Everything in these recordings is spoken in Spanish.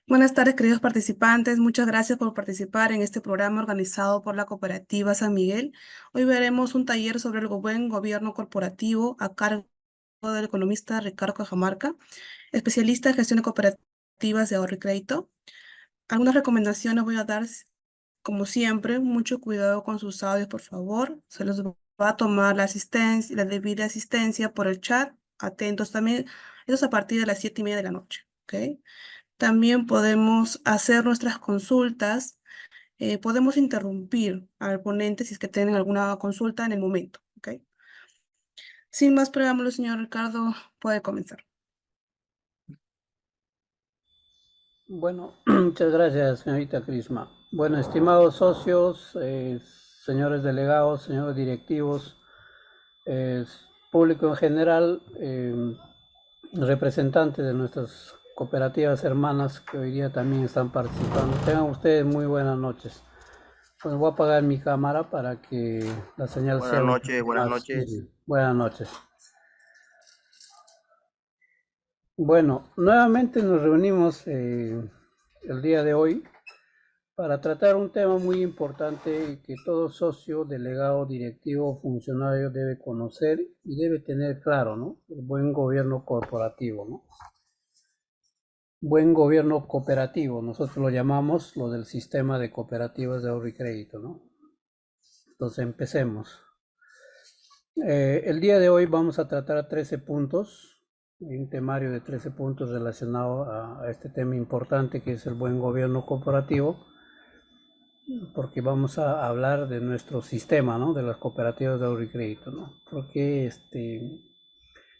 Buenas tardes, queridos participantes. Muchas gracias por participar en este programa organizado por la Cooperativa San Miguel. Hoy veremos un taller sobre el buen gobierno corporativo a cargo del economista Ricardo Cajamarca, especialista en gestión de cooperativas de ahorro y crédito. Algunas recomendaciones voy a dar, como siempre, mucho cuidado con sus audios, por favor. Se los va a tomar la asistencia, la debida asistencia por el chat. Atentos también. Eso es a partir de las 7:30 de la noche, ¿ok? También podemos hacer nuestras consultas, podemos interrumpir al ponente si es que tienen alguna consulta en el momento, ¿ok? Sin más preámbulos, señor Ricardo, puede comenzar. Bueno, muchas gracias, señorita Crisma. Bueno, estimados socios, señores delegados, señores directivos, eh, público en general, representantes de nuestras cooperativas hermanas que hoy día también están participando. Tengan ustedes muy buenas noches. Pues voy a apagar mi cámara para que la señal Buenas sea un noches, poco buenas más noches. nítida. Buenas noches. Bueno, nuevamente nos reunimos el día de hoy para tratar un tema muy importante que todo socio, delegado, directivo, funcionario debe conocer y debe tener claro, ¿no? El buen gobierno corporativo, ¿no? Buen gobierno cooperativo, nosotros lo llamamos lo del sistema de cooperativas de ahorro y crédito, ¿no? Entonces empecemos. El día de hoy vamos a tratar 13 puntos, un temario de 13 puntos relacionado a este tema importante que es el buen gobierno corporativo, porque vamos a hablar de nuestro sistema, ¿no? De las cooperativas de ahorro y crédito, ¿no? Porque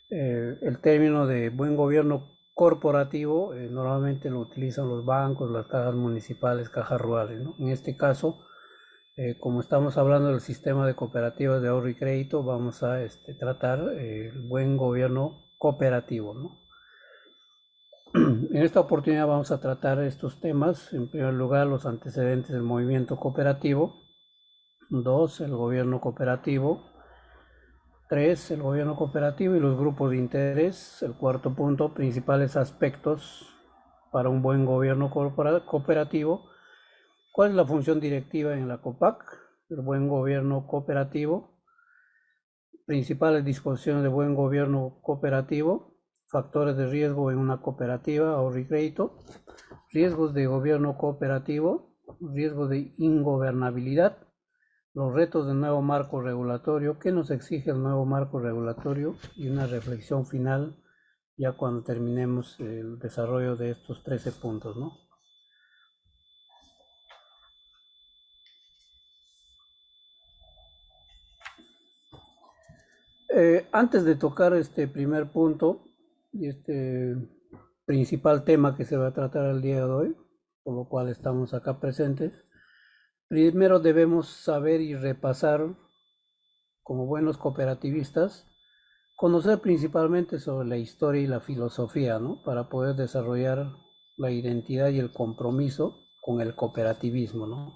el término de buen gobierno corporativo normalmente lo utilizan los bancos, las cajas municipales, cajas rurales, ¿no? En este caso, como estamos hablando del sistema de cooperativas de ahorro y crédito, vamos a tratar el buen gobierno cooperativo, ¿no? En esta oportunidad vamos a tratar estos temas. En primer lugar, los antecedentes del movimiento cooperativo. 2, el gobierno cooperativo. 3, el gobierno cooperativo y los grupos de interés. El cuarto punto, principales aspectos para un buen gobierno cooperativo. ¿Cuál es la función directiva en la COPAC? El buen gobierno cooperativo. Principales disposiciones de buen gobierno cooperativo. Factores de riesgo en una cooperativa, ahorro y crédito. Riesgos de gobierno cooperativo. Riesgos de ingobernabilidad. Los retos del nuevo marco regulatorio, qué nos exige el nuevo marco regulatorio y una reflexión final ya cuando terminemos el desarrollo de estos 13 puntos, ¿no? Antes de tocar este primer punto y este principal tema que se va a tratar el día de hoy, por lo cual estamos acá presentes, primero debemos saber y repasar como buenos cooperativistas, conocer principalmente sobre la historia y la filosofía, ¿no? Para poder desarrollar la identidad y el compromiso con el cooperativismo, ¿no?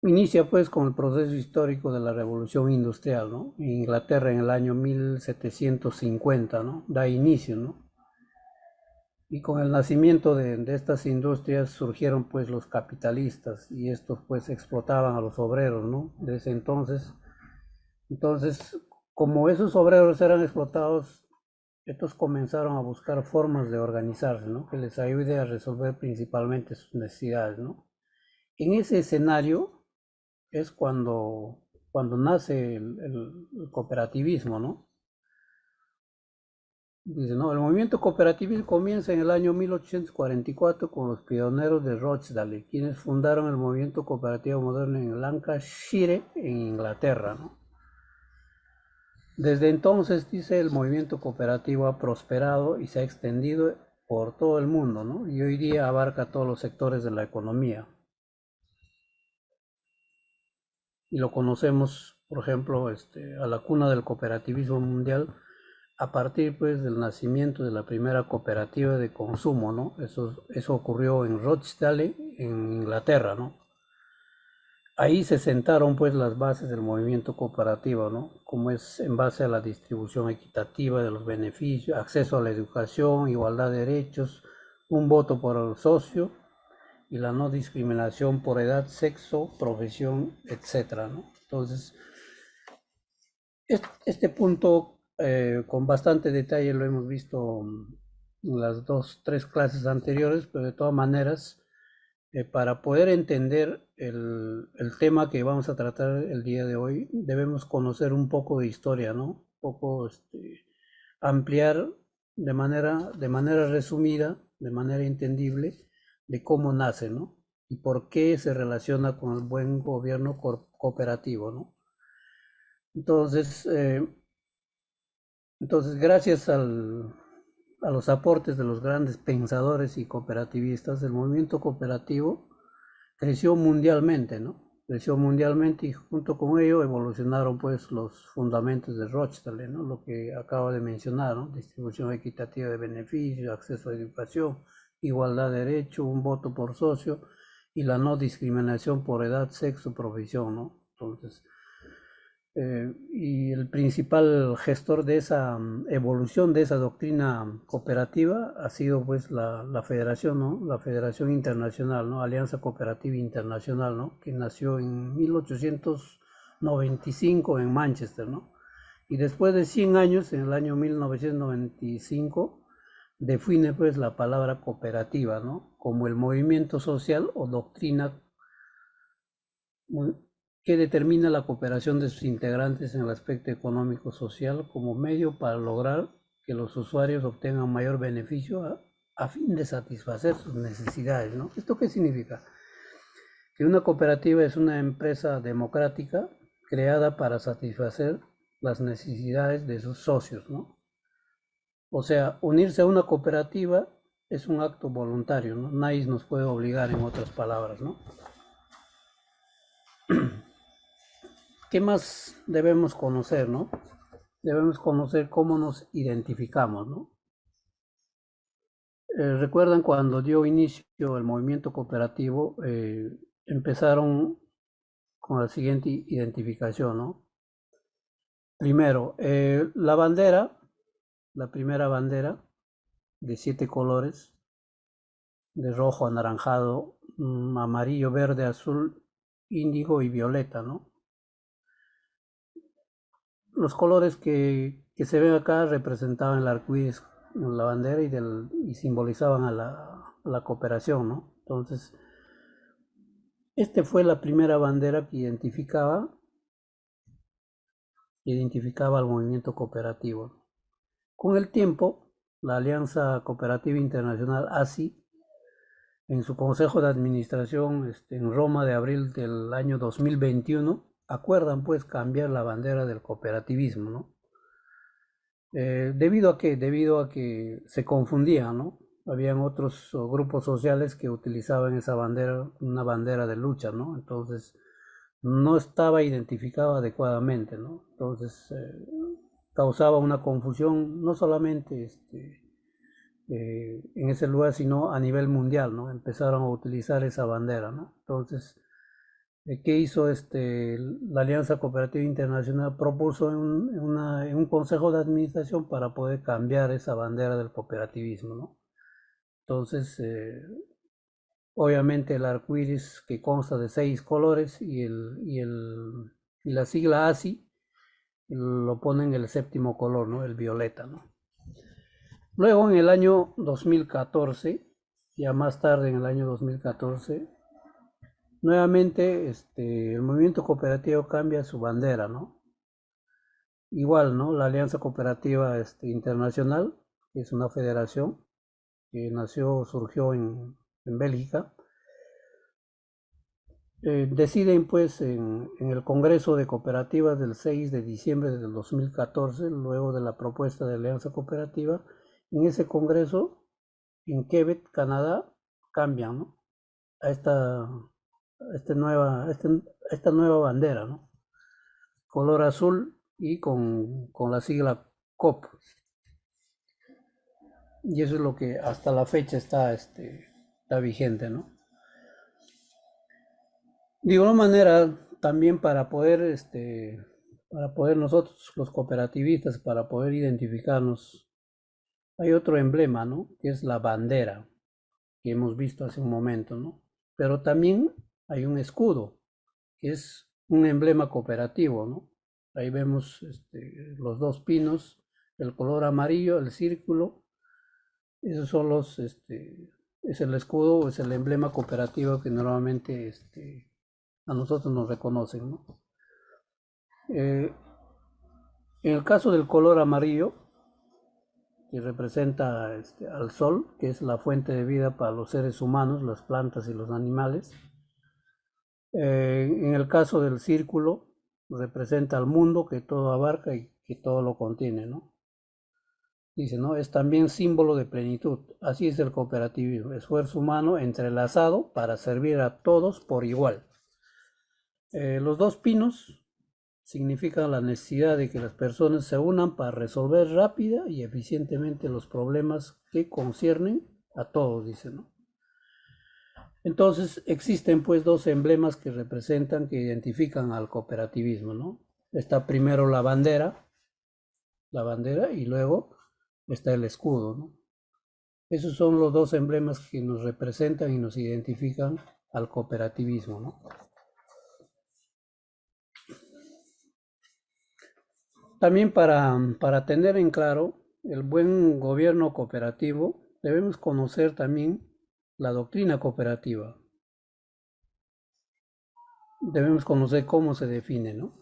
Inicia pues con el proceso histórico de la Revolución Industrial, ¿no? En Inglaterra en el año 1750, ¿no? Da inicio, ¿no? Y con el nacimiento de estas industrias surgieron pues los capitalistas y estos pues explotaban a los obreros, ¿no? Desde entonces, como esos obreros eran explotados, estos comenzaron a buscar formas de organizarse, ¿no? Que les ayude a resolver principalmente sus necesidades, ¿no? En ese escenario es cuando nace el cooperativismo, ¿no? Dice, no, el movimiento cooperativo comienza en el año 1844 con los pioneros de Rochdale, quienes fundaron el movimiento cooperativo moderno en Lancashire, en Inglaterra, ¿no? Desde entonces, dice, el movimiento cooperativo ha prosperado y se ha extendido por todo el mundo, ¿no? Y hoy día abarca todos los sectores de la economía. Y lo conocemos, por ejemplo, a la cuna del cooperativismo mundial a partir pues del nacimiento de la primera cooperativa de consumo, ¿no? Eso ocurrió en Rochdale, en Inglaterra, ¿no? Ahí se sentaron pues las bases del movimiento cooperativo, ¿no? Como es en base a la distribución equitativa de los beneficios, acceso a la educación, igualdad de derechos, un voto por el socio y la no discriminación por edad, sexo, profesión, etcétera, ¿no? Entonces, este punto con bastante detalle lo hemos visto en las dos, tres clases anteriores, pero de todas maneras, para poder entender el tema que vamos a tratar el día de hoy, debemos conocer un poco de historia, ¿no? Un poco ampliar de manera resumida, de manera entendible, de cómo nace, ¿no? Y por qué se relaciona con el buen gobierno cooperativo, ¿no? Entonces, gracias a los aportes de los grandes pensadores y cooperativistas, el movimiento cooperativo creció mundialmente, ¿no? Creció mundialmente y junto con ello evolucionaron pues los fundamentos de Rochdale, ¿no? Lo que acabo de mencionar, ¿no? Distribución equitativa de beneficios, acceso a educación, igualdad de derecho, un voto por socio y la no discriminación por edad, sexo, profesión, ¿no? Entonces, y el principal gestor de esa evolución de esa doctrina cooperativa ha sido pues la federación, ¿no? La Federación Internacional, ¿no? Alianza Cooperativa Internacional, ¿no? Que nació en 1895 en Manchester, ¿no? Y después de 100 años, en el año 1995, define pues la palabra cooperativa, ¿no? Como el movimiento social o doctrina que determina la cooperación de sus integrantes en el aspecto económico-social como medio para lograr que los usuarios obtengan mayor beneficio a fin de satisfacer sus necesidades, ¿no? ¿Esto qué significa? Que una cooperativa es una empresa democrática creada para satisfacer las necesidades de sus socios, ¿no? O sea, unirse a una cooperativa es un acto voluntario, ¿no? Nadie nos puede obligar, en otras palabras, ¿no? ¿Qué más debemos conocer, no? Debemos conocer cómo nos identificamos, ¿no? Recuerdan cuando dio inicio el movimiento cooperativo, empezaron con la siguiente identificación, ¿no? Primero, la bandera, la primera bandera de 7 colores, de rojo, anaranjado, amarillo, verde, azul, índigo y violeta, ¿no? Los colores que se ven acá representaban el arco iris en la bandera y simbolizaban a la cooperación, ¿no? Entonces, fue la primera bandera que identificaba al movimiento cooperativo. Con el tiempo, la Alianza Cooperativa Internacional, ASI, en su Consejo de Administración en Roma de abril del año 2021, acuerdan pues cambiar la bandera del cooperativismo, ¿no? ¿Debido a qué? Debido a que se confundían, ¿no? Habían otros grupos sociales que utilizaban esa bandera, una bandera de lucha, ¿no? Entonces, no estaba identificado adecuadamente, ¿no? Entonces, causaba una confusión, no solamente en ese lugar, sino a nivel mundial, ¿no? Empezaron a utilizar esa bandera, ¿no? Entonces, ¿qué hizo la Alianza Cooperativa Internacional? Propuso en un consejo de administración para poder cambiar esa bandera del cooperativismo, ¿no? Entonces, obviamente el arco iris que consta de 6 colores y la sigla ASI lo ponen el séptimo color, ¿no? El violeta, ¿no? Luego en el año 2014, ya más tarde en el año 2014, nuevamente el movimiento cooperativo cambia su bandera, ¿no? Igual, ¿no? La Alianza Cooperativa Internacional, que es una federación que surgió en Bélgica, deciden pues en el Congreso de Cooperativas del 6 de diciembre del 2014, luego de la propuesta de Alianza Cooperativa, en ese Congreso, en Quebec, Canadá, cambian, ¿no? A esta nueva bandera, ¿no? Color azul y con la sigla COP. Y eso es lo que hasta la fecha está vigente, ¿no? De igual manera, también para poder nosotros, los cooperativistas, para poder identificarnos, hay otro emblema, ¿no? Que es la bandera, que hemos visto hace un momento, ¿no? Pero también hay un escudo, que es un emblema cooperativo, ¿no? Ahí vemos los dos pinos, el color amarillo, el círculo, esos son es el escudo, es el emblema cooperativo que normalmente a nosotros nos reconocen, ¿no? Eh, en el caso del color amarillo, que representa al sol, que es la fuente de vida para los seres humanos, las plantas y los animales. En el caso del círculo, representa al mundo que todo abarca y que todo lo contiene, ¿no? Dice, ¿no? Es también símbolo de plenitud. Así es el cooperativismo, esfuerzo humano entrelazado para servir a todos por igual. Los dos pinos significan la necesidad de que las personas se unan para resolver rápida y eficientemente los problemas que conciernen a todos, dice, ¿no? Entonces existen pues dos emblemas que representan, que identifican al cooperativismo, ¿no? Está primero la bandera y luego está el escudo, ¿no? Esos son los dos emblemas que nos representan y nos identifican al cooperativismo, ¿no? También para tener en claro el buen gobierno cooperativo, debemos conocer también la doctrina cooperativa. Debemos conocer cómo se define, ¿no?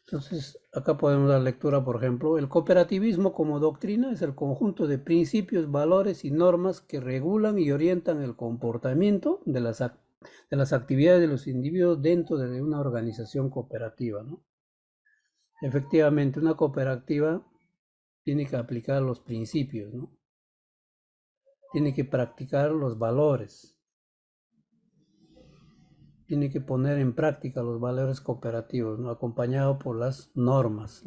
Entonces, acá podemos dar lectura, por ejemplo, el cooperativismo como doctrina es el conjunto de principios, valores y normas que regulan y orientan el comportamiento de las actividades de los individuos dentro de una organización cooperativa, ¿no? Efectivamente, una cooperativa tiene que aplicar los principios, ¿no? Tiene que practicar los valores, tiene que poner en práctica los valores cooperativos, ¿no? Acompañado por las normas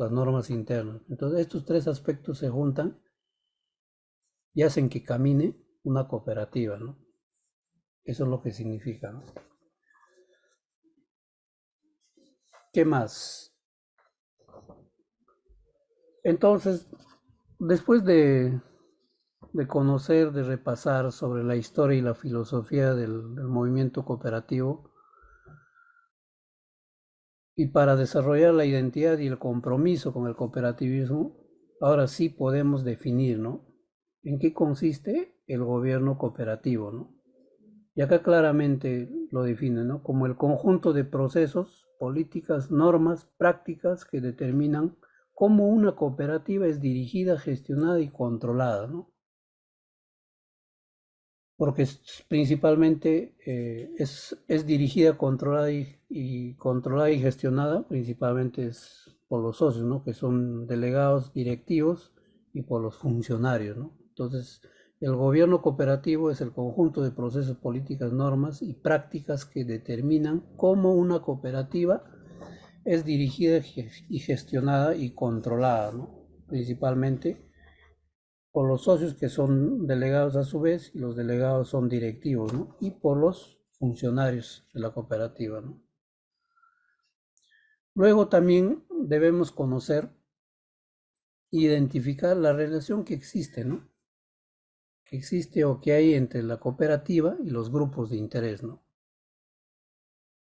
internas. Entonces, estos tres aspectos se juntan y hacen que camine una cooperativa, ¿no? Eso es lo que significa, ¿no? ¿Qué más? Entonces, después de conocer, de repasar sobre la historia y la filosofía del movimiento cooperativo, y para desarrollar la identidad y el compromiso con el cooperativismo, ahora sí podemos definir, ¿no? ¿En qué consiste el gobierno cooperativo, ¿no? Y acá claramente lo define, ¿no? Como el conjunto de procesos, políticas, normas, prácticas que determinan cómo una cooperativa es dirigida, gestionada y controlada, ¿no? Porque principalmente es dirigida, controlada y gestionada, principalmente es por los socios, ¿no? Que son delegados directivos y por los funcionarios, ¿no? Entonces, el gobierno cooperativo es el conjunto de procesos, políticas, normas y prácticas que determinan cómo una cooperativa es dirigida y gestionada y controlada, ¿no? Principalmente por los socios que son delegados a su vez y los delegados son directivos, ¿no? Y por los funcionarios de la cooperativa, ¿no? Luego también debemos conocer e identificar la relación que existe, ¿no? Que existe o que hay entre la cooperativa y los grupos de interés, ¿no?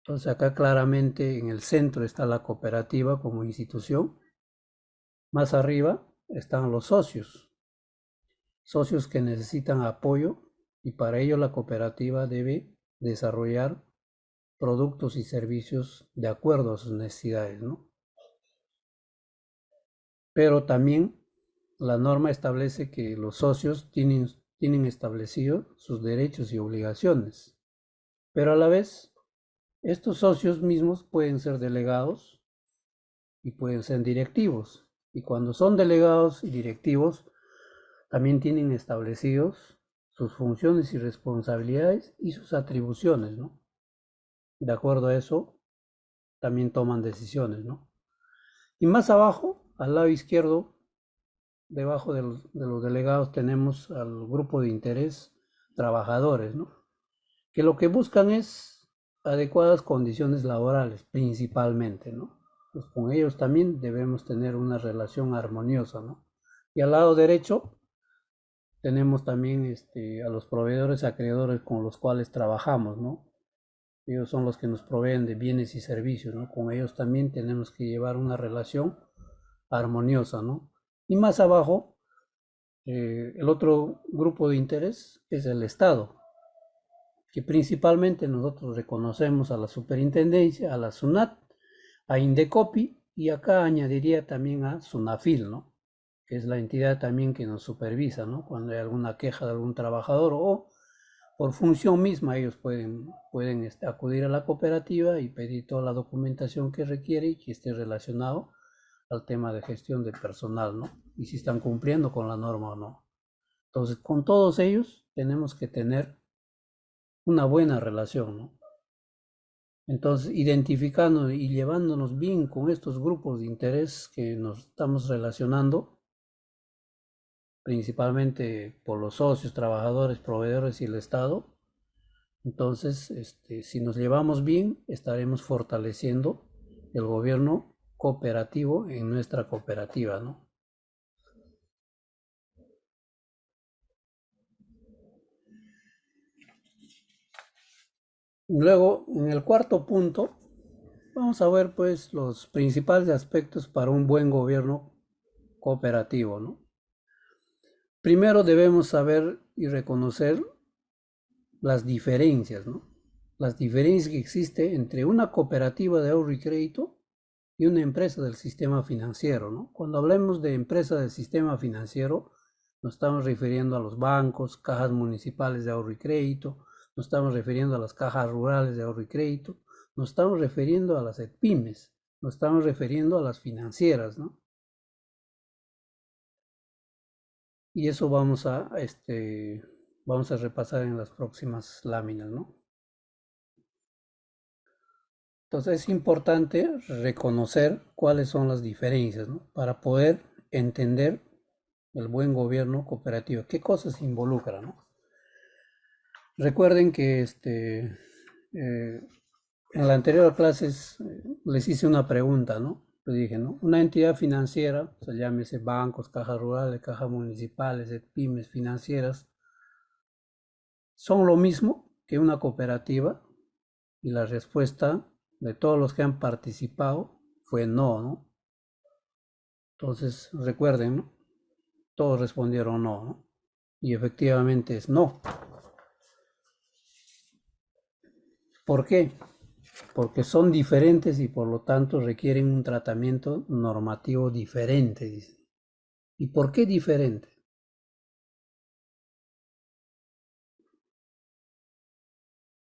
Entonces acá claramente en el centro está la cooperativa como institución, más arriba están los socios que necesitan apoyo y para ello la cooperativa debe desarrollar productos y servicios de acuerdo a sus necesidades, ¿no? Pero también la norma establece que los socios tienen establecido sus derechos y obligaciones, pero a la vez estos socios mismos pueden ser delegados y pueden ser directivos. Y cuando son delegados y directivos, también tienen establecidos sus funciones y responsabilidades y sus atribuciones, ¿no? De acuerdo a eso, también toman decisiones, ¿no? Y más abajo, al lado izquierdo, debajo de los delegados, tenemos al grupo de interés trabajadores, ¿no? Que lo que buscan es adecuadas condiciones laborales, principalmente, ¿no? Pues con ellos también debemos tener una relación armoniosa, ¿no? Y al lado derecho tenemos también a los proveedores acreedores con los cuales trabajamos, ¿no? Ellos son los que nos proveen de bienes y servicios, ¿no? Con ellos también tenemos que llevar una relación armoniosa, ¿no? Y más abajo, el otro grupo de interés es el Estado, que principalmente nosotros reconocemos a la Superintendencia, a la SUNAT, a Indecopi y acá añadiría también a SUNAFIL, ¿no? Que es la entidad también que nos supervisa, ¿no? Cuando hay alguna queja de algún trabajador o por función misma ellos pueden acudir a la cooperativa y pedir toda la documentación que requiere y que esté relacionado al tema de gestión de personal, ¿no? Y si están cumpliendo con la norma o no. Entonces, con todos ellos tenemos que tener una buena relación, ¿no? Entonces, identificando y llevándonos bien con estos grupos de interés que nos estamos relacionando, principalmente por los socios, trabajadores, proveedores y el Estado, entonces, si nos llevamos bien, estaremos fortaleciendo el gobierno cooperativo en nuestra cooperativa, ¿no? Luego, en el cuarto punto, vamos a ver pues los principales aspectos para un buen gobierno cooperativo, ¿no? Primero debemos saber y reconocer las diferencias, ¿no? Las diferencias que existen entre una cooperativa de ahorro y crédito y una empresa del sistema financiero, ¿no? Cuando hablemos de empresa del sistema financiero, nos estamos refiriendo a los bancos, cajas municipales de ahorro y crédito, nos estamos refiriendo a las cajas rurales de ahorro y crédito, nos estamos refiriendo a las pymes, nos estamos refiriendo a las financieras, ¿no? Y eso vamos a repasar en las próximas láminas, ¿no? Entonces es importante reconocer cuáles son las diferencias, ¿no? Para poder entender el buen gobierno cooperativo. ¿Qué cosas involucra, no? Recuerden que en la anterior clases les hice una pregunta, ¿no? Les dije, ¿no? Una entidad financiera, o sea, llámese bancos, cajas rurales, cajas municipales, pymes financieras, ¿son lo mismo que una cooperativa? Y la respuesta de todos los que han participado fue no, ¿no? Entonces, recuerden, ¿no? Todos respondieron no, ¿no? Y efectivamente es no. ¿Por qué? Porque son diferentes y por lo tanto requieren un tratamiento normativo diferente, dicen. ¿Y por qué diferente?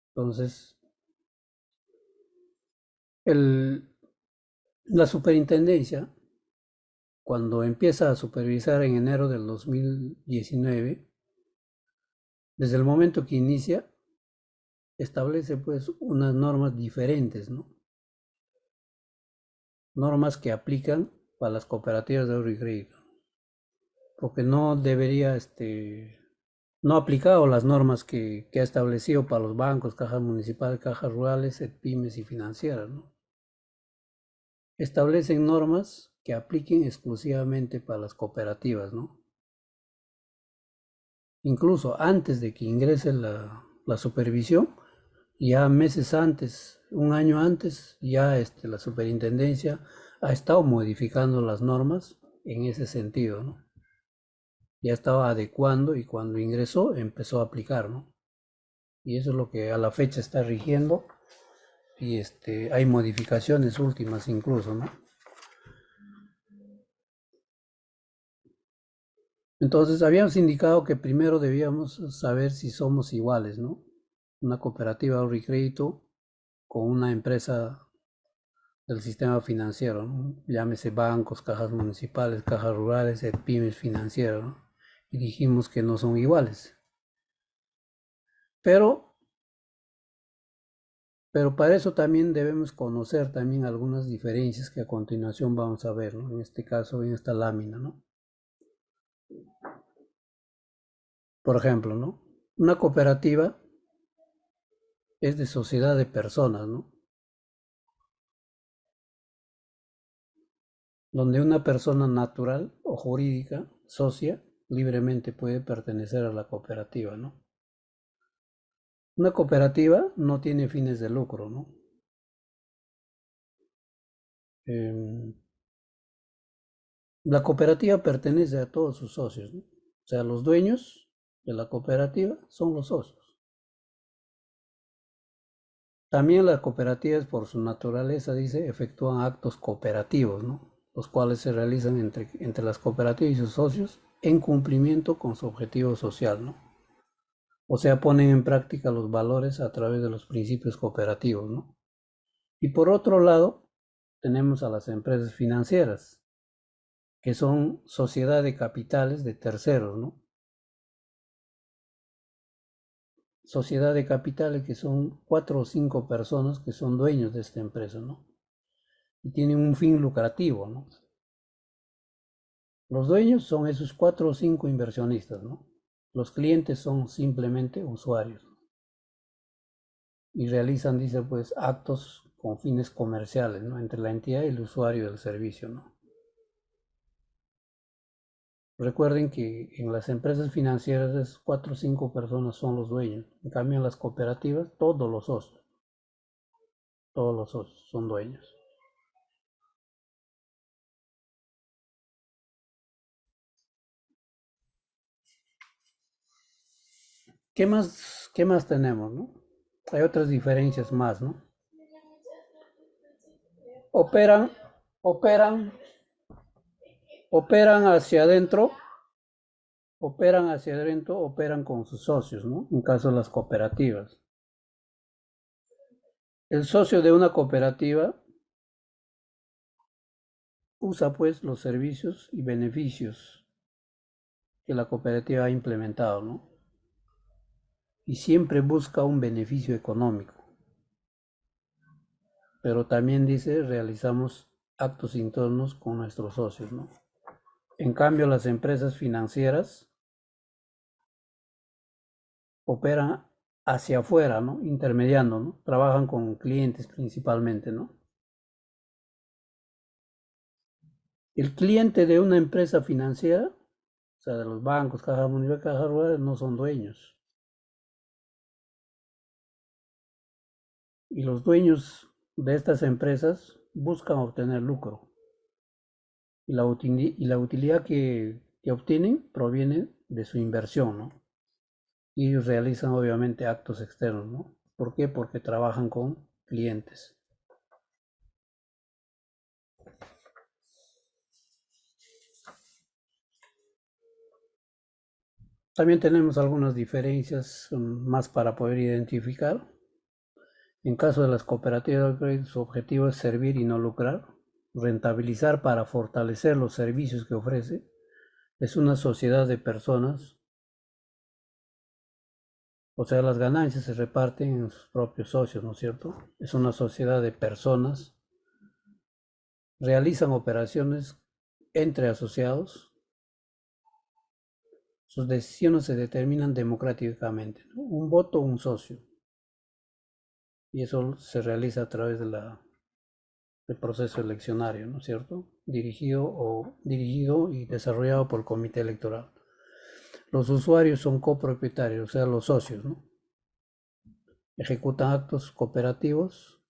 Entonces, la superintendencia, cuando empieza a supervisar en enero del 2019, desde el momento que inicia, establece pues unas normas diferentes, ¿no? Normas que aplican para las cooperativas de ahorro y crédito. Porque no debería, no ha aplicado las normas que ha establecido para los bancos, cajas municipales, cajas rurales, pymes y financieras, ¿no? Establecen normas que apliquen exclusivamente para las cooperativas, ¿no? Incluso antes de que ingrese la supervisión, ya meses antes, un año antes, ya la superintendencia ha estado modificando las normas en ese sentido, ¿no? Ya estaba adecuando y cuando ingresó empezó a aplicar, ¿no? Y eso es lo que a la fecha está rigiendo y hay modificaciones últimas incluso, ¿no? Entonces habíamos indicado que primero debíamos saber si somos iguales, ¿no? Una cooperativa de ahorro y crédito con una empresa del sistema financiero, ¿no? Llámese bancos, cajas municipales, cajas rurales, pymes financieras, ¿no? Y dijimos que no son iguales. Pero para eso también debemos conocer también algunas diferencias que a continuación vamos a ver, ¿no? En este caso, en esta lámina, ¿no? Por ejemplo, ¿no? Una cooperativa es de sociedad de personas, ¿no? Donde una persona natural o jurídica, socia, libremente puede pertenecer a la cooperativa, ¿no? Una cooperativa no tiene fines de lucro, ¿no? Eh, la cooperativa pertenece a todos sus socios, ¿no? O sea, los dueños de la cooperativa son los socios. También las cooperativas, por su naturaleza, dice, efectúan actos cooperativos, ¿no? Los cuales se realizan entre las cooperativas y sus socios en cumplimiento con su objetivo social, ¿no? O sea, ponen en práctica los valores a través de los principios cooperativos, ¿no? Y por otro lado, tenemos a las empresas financieras, que son sociedad de capitales de terceros, ¿no? Sociedad de capitales que son 4 o 5 personas que son dueños de esta empresa, ¿no? Y tienen un fin lucrativo, ¿no? Los dueños son esos 4 o 5 inversionistas, ¿no? Los clientes son simplemente usuarios y realizan, dice, pues, actos con fines comerciales, ¿no? Entre la entidad y el usuario del servicio, ¿no? Recuerden que en las empresas financieras esas 4 o 5 personas son los dueños. En cambio, en las cooperativas, todos los socios son dueños. ¿Qué más tenemos, no? Hay otras diferencias más, ¿no? Operan, operan, operan hacia adentro, operan con sus socios, ¿no? En caso de las cooperativas. El socio de una cooperativa usa pues los servicios y beneficios que la cooperativa ha implementado, ¿no? Y siempre busca un beneficio económico. Pero también dice, realizamos actos internos con nuestros socios, ¿no? En cambio, las empresas financieras operan hacia afuera, ¿no? Intermediando, ¿no? Trabajan con clientes principalmente, ¿no? El cliente de una empresa financiera, o sea, de los bancos, cajas municipales, cajas rurales, no son dueños. Y los dueños de estas empresas buscan obtener lucro. Y la utilidad que obtienen proviene de su inversión, ¿no? Y ellos realizan obviamente actos externos, ¿no? ¿Por qué? Porque trabajan con clientes. También tenemos algunas diferencias más para poder identificar. En caso de las cooperativas de crédito, su objetivo es servir y no lucrar, rentabilizar para fortalecer los servicios que ofrece. Es una sociedad de personas, o sea, las ganancias se reparten en sus propios socios, ¿no es cierto? Es una sociedad de personas, realizan operaciones entre asociados, sus decisiones se determinan democráticamente, ¿no? Un voto, un socio, y eso se realiza a través del proceso eleccionario, ¿no es cierto? Dirigido y desarrollado por el comité electoral. Los usuarios son copropietarios, o sea, los socios, ¿no? Ejecutan actos cooperativos.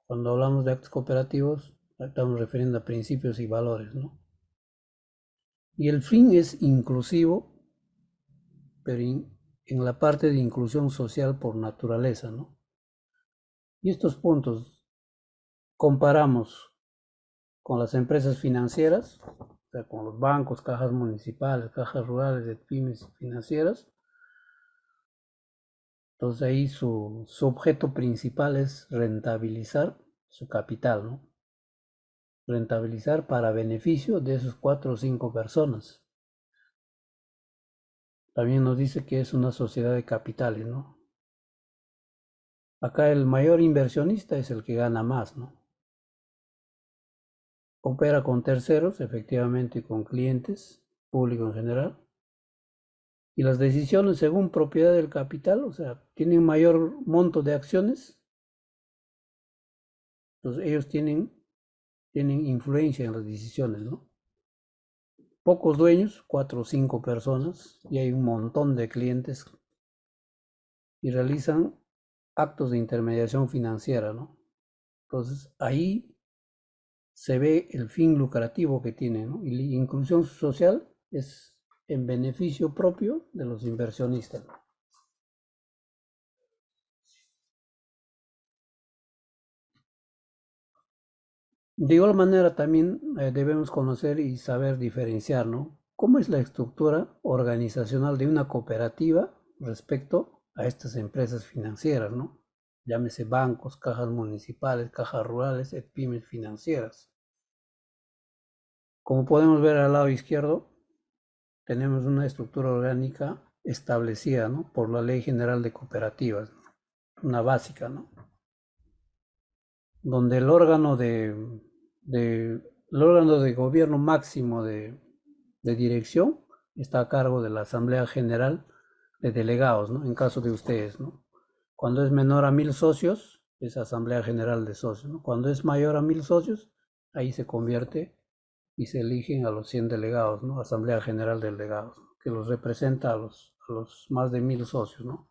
Cuando hablamos de actos cooperativos, estamos refiriendo a principios y valores, ¿no? Y el fin es inclusivo, pero en la parte de inclusión social por naturaleza, ¿no? Y estos puntos comparamos con las empresas financieras, o sea, con los bancos, cajas municipales, cajas rurales, de pymes financieras. Entonces ahí su objeto principal es rentabilizar su capital, ¿no? Rentabilizar para beneficio de esos 4 o 5 personas. También nos dice que es una sociedad de capitales, ¿no? Acá el mayor inversionista es el que gana más, ¿no? Opera con terceros, efectivamente con clientes, público en general, Y las decisiones según propiedad del capital, o sea, tienen mayor monto de acciones, entonces ellos tienen influencia en las decisiones, ¿no? Pocos dueños, 4 o 5 personas, y hay un montón de clientes y realizan actos de intermediación financiera, ¿no? Entonces ahí se ve el fin lucrativo que tiene, ¿no? Y la inclusión social es en beneficio propio de los inversionistas. De igual manera también debemos conocer y saber diferenciar, ¿no? ¿Cómo es la estructura organizacional de una cooperativa respecto a estas empresas financieras, ¿no? Llámese bancos, cajas municipales, cajas rurales, pymes financieras. Como podemos ver al lado izquierdo, tenemos una estructura orgánica establecida, ¿no? Por la Ley General de Cooperativas, ¿no? Una básica, ¿no? Donde el órgano de gobierno máximo de dirección está a cargo de la Asamblea General de Delegados, ¿no? En caso de ustedes, ¿no? Cuando es menor a 1000 socios, es Asamblea General de Socios, ¿no? Cuando es mayor a 1000 socios, ahí se convierte y se eligen a los 100 delegados, ¿no? Asamblea General de Delegados, que los representa a los más de 1000 socios, ¿no?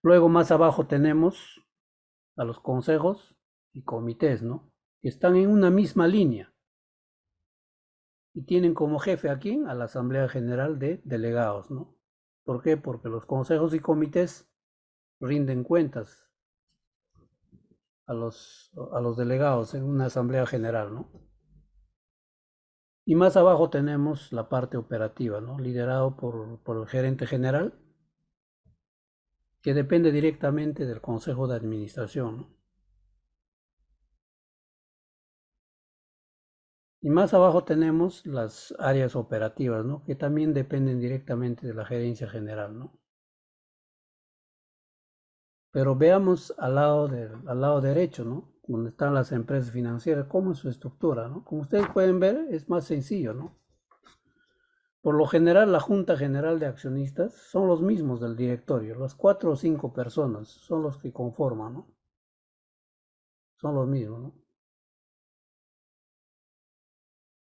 Luego más abajo tenemos a los consejos y comités, ¿no? Que están en una misma línea y tienen como jefe a quién, a la Asamblea General de Delegados, ¿no? ¿Por qué? Porque los consejos y comités rinden cuentas a los delegados en una Asamblea General, ¿no? Y más abajo tenemos la parte operativa, ¿no? Liderado por el gerente general, que depende directamente del Consejo de Administración, ¿no? Y más abajo tenemos las áreas operativas, ¿no? Que también dependen directamente de la gerencia general, ¿no? Pero veamos al lado derecho, ¿no? Donde están las empresas financieras, cómo es su estructura, ¿no? Como ustedes pueden ver, es más sencillo, ¿no? Por lo general, la Junta General de Accionistas son los mismos del directorio, las 4 o 5 personas son los que conforman, ¿no? Son los mismos, ¿no?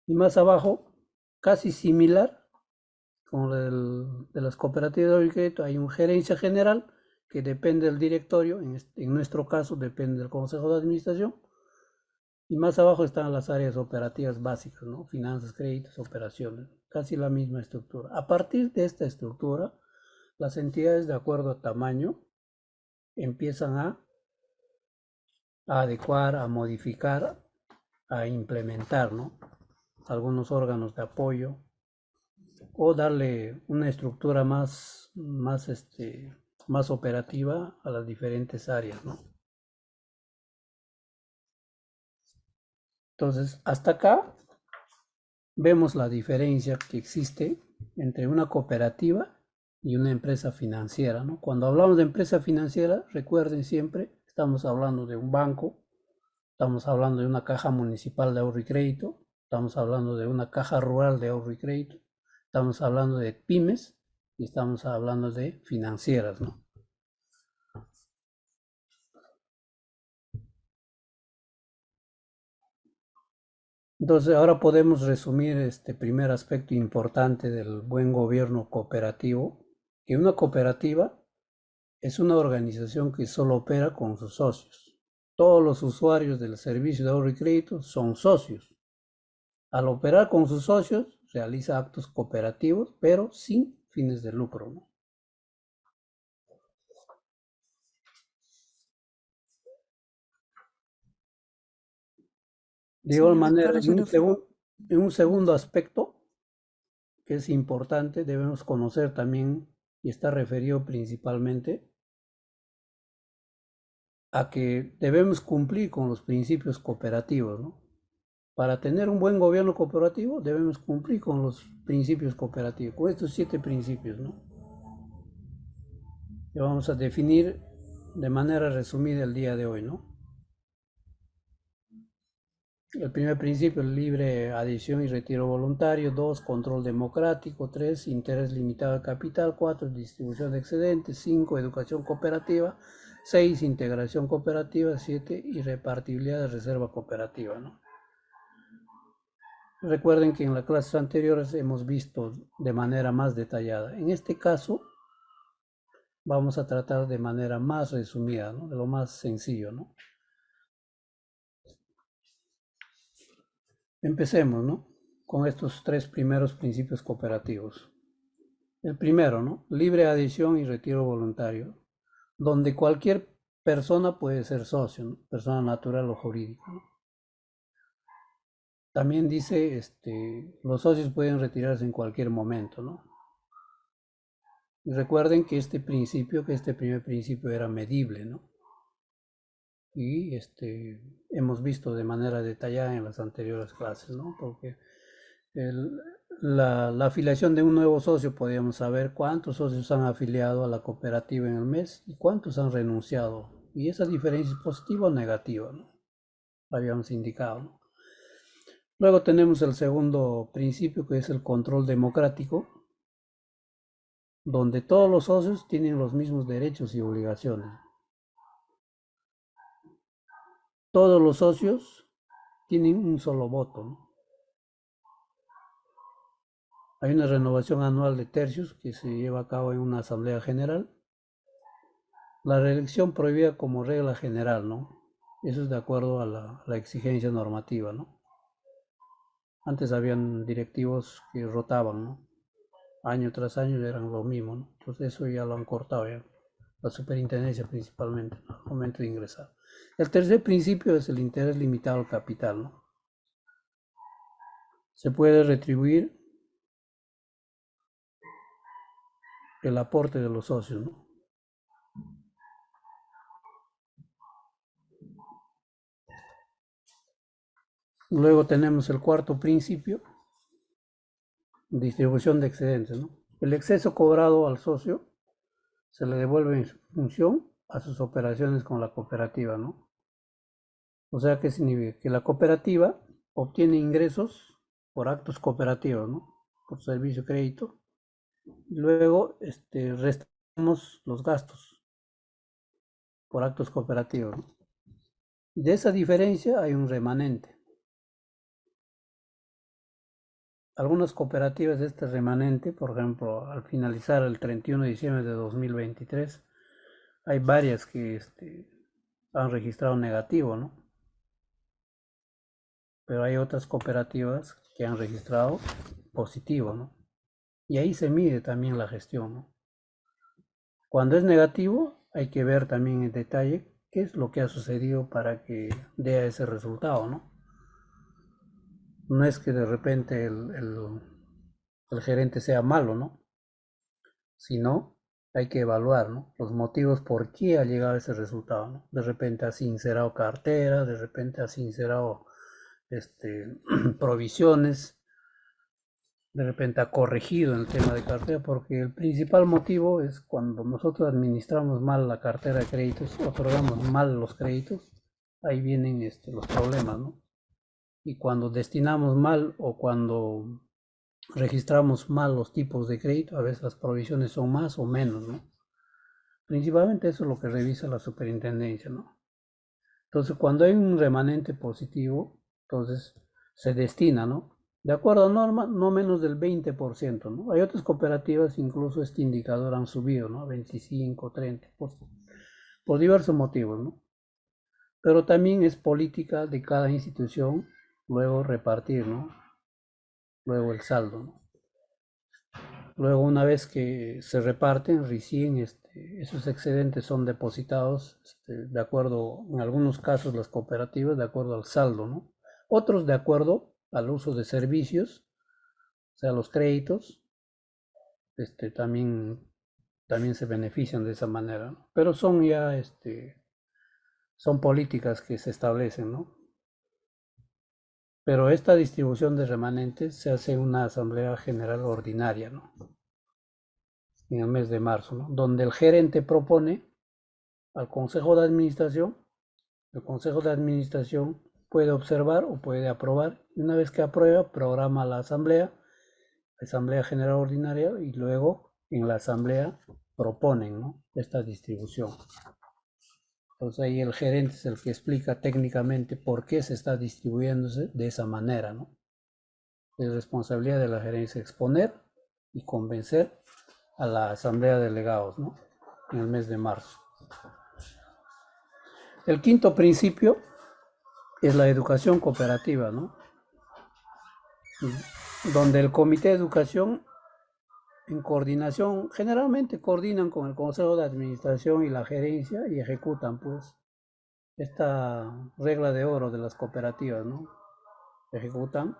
Y más abajo, casi similar, como de las cooperativas de crédito, hay un gerencia general que depende del directorio, en nuestro caso depende del consejo de administración, y más abajo están las áreas operativas básicas, ¿no? Finanzas, créditos, operaciones, casi la misma estructura. A partir de esta estructura, las entidades de acuerdo a tamaño empiezan a adecuar, a modificar, a implementar, ¿no? Algunos órganos de apoyo o darle una estructura más operativa a las diferentes áreas, ¿no? Entonces, hasta acá vemos la diferencia que existe entre una cooperativa y una empresa financiera, ¿no? Cuando hablamos de empresa financiera, recuerden siempre, estamos hablando de un banco, estamos hablando de una caja municipal de ahorro y crédito, estamos hablando de una caja rural de ahorro y crédito, estamos hablando de pymes y estamos hablando de financieras, ¿no? Entonces, ahora podemos resumir este primer aspecto importante del buen gobierno cooperativo, que una cooperativa es una organización que solo opera con sus socios. Todos los usuarios del servicio de ahorro y crédito son socios. Al operar con sus socios, realiza actos cooperativos, pero sin fines de lucro, ¿no? De igual Señor manera, Carlos, en un segundo aspecto que es importante, debemos conocer también, y está referido principalmente a que debemos cumplir con los principios cooperativos, ¿no? Para tener un buen gobierno cooperativo debemos cumplir con los principios cooperativos, con estos 7 principios, ¿no? Que vamos a definir de manera resumida el día de hoy, ¿no? El primer principio, libre adhesión y retiro voluntario. 2, control democrático. 3, interés limitado de capital. 4, distribución de excedentes. 5, educación cooperativa. 6, integración cooperativa. 7, y repartibilidad de reserva cooperativa, ¿no? Recuerden que en las clases anteriores hemos visto de manera más detallada. En este caso, vamos a tratar de manera más resumida, ¿no? De lo más sencillo, ¿no? Empecemos, ¿no? Con estos tres primeros principios cooperativos. El primero, ¿no? Libre adhesión y retiro voluntario, donde cualquier persona puede ser socio, ¿no? Persona natural o jurídica, ¿no? También dice, los socios pueden retirarse en cualquier momento, ¿no? Y recuerden que este primer principio era medible, ¿no? Y hemos visto de manera detallada en las anteriores clases, ¿no? Porque la afiliación de un nuevo socio, podríamos saber cuántos socios han afiliado a la cooperativa en el mes y cuántos han renunciado. Y esa diferencia es positiva o negativa, ¿no? Habíamos indicado, ¿no? Luego tenemos el segundo principio, que es el control democrático, donde todos los socios tienen los mismos derechos y obligaciones. Todos los socios tienen un solo voto, ¿no? Hay una renovación anual de tercios que se lleva a cabo en una asamblea general. La reelección prohibida como regla general, ¿no? Eso es de acuerdo a la exigencia normativa, ¿no? Antes habían directivos que rotaban, ¿no? Año tras año eran lo mismo, ¿no? Entonces eso ya lo han cortado ya. La superintendencia principalmente, ¿no? Al momento de ingresar. El tercer principio es el interés limitado al capital, ¿no? Se puede retribuir el aporte de los socios, ¿no? Luego tenemos el cuarto principio, distribución de excedentes, ¿no? El exceso cobrado al socio se le devuelve en función a sus operaciones con la cooperativa, ¿no? O sea, ¿qué significa? Que la cooperativa obtiene ingresos por actos cooperativos, ¿no? Por servicio de crédito. Y luego restamos los gastos por actos cooperativos, ¿no? De esa diferencia hay un remanente. Algunas cooperativas de este remanente, por ejemplo, al finalizar el 31 de diciembre de 2023, hay varias que han registrado negativo, ¿no? Pero hay otras cooperativas que han registrado positivo, ¿no? Y ahí se mide también la gestión, ¿no? Cuando es negativo, hay que ver también en detalle qué es lo que ha sucedido para que dé ese resultado, ¿no? No es que de repente el gerente sea malo, ¿no? Sino hay que evaluar, ¿no? Los motivos por qué ha llegado a ese resultado, ¿no? De repente ha sincerado cartera, de repente ha sincerado provisiones, de repente ha corregido en el tema de cartera, porque el principal motivo es cuando nosotros administramos mal la cartera de créditos, otorgamos mal los créditos, ahí vienen los problemas, ¿no? Y cuando destinamos mal o cuando registramos mal los tipos de crédito, a veces las provisiones son más o menos, ¿no? Principalmente eso es lo que revisa la superintendencia, ¿no? Entonces, cuando hay un remanente positivo, entonces se destina, ¿no? De acuerdo a norma, no menos del 20%, ¿no? Hay otras cooperativas, incluso este indicador han subido, ¿no? 25, 30, por diversos motivos, ¿no? Pero también es política de cada institución luego repartir, ¿no? Luego el saldo, ¿no? Luego, una vez que se reparten, recién esos excedentes son depositados, de acuerdo, en algunos casos las cooperativas, de acuerdo al saldo, ¿no? Otros de acuerdo al uso de servicios, o sea, los créditos, también se benefician de esa manera, ¿no? Pero son ya, son políticas que se establecen, ¿no? Pero esta distribución de remanentes se hace en una asamblea general ordinaria, ¿no? En el mes de marzo, ¿no? Donde el gerente propone al Consejo de Administración, el Consejo de Administración puede observar o puede aprobar. Y una vez que aprueba, programa la Asamblea General Ordinaria, y luego en la Asamblea proponen, ¿no?, esta distribución. Entonces ahí el gerente es el que explica técnicamente por qué se está distribuyéndose de esa manera, ¿no? Es responsabilidad de la gerencia exponer y convencer a la Asamblea de Delegados, ¿no?, en el mes de marzo. El quinto principio es la educación cooperativa, ¿no?, donde el Comité de Educación, en coordinación, generalmente coordinan con el Consejo de Administración y la gerencia y ejecutan pues esta regla de oro de las cooperativas, ¿no? Ejecutan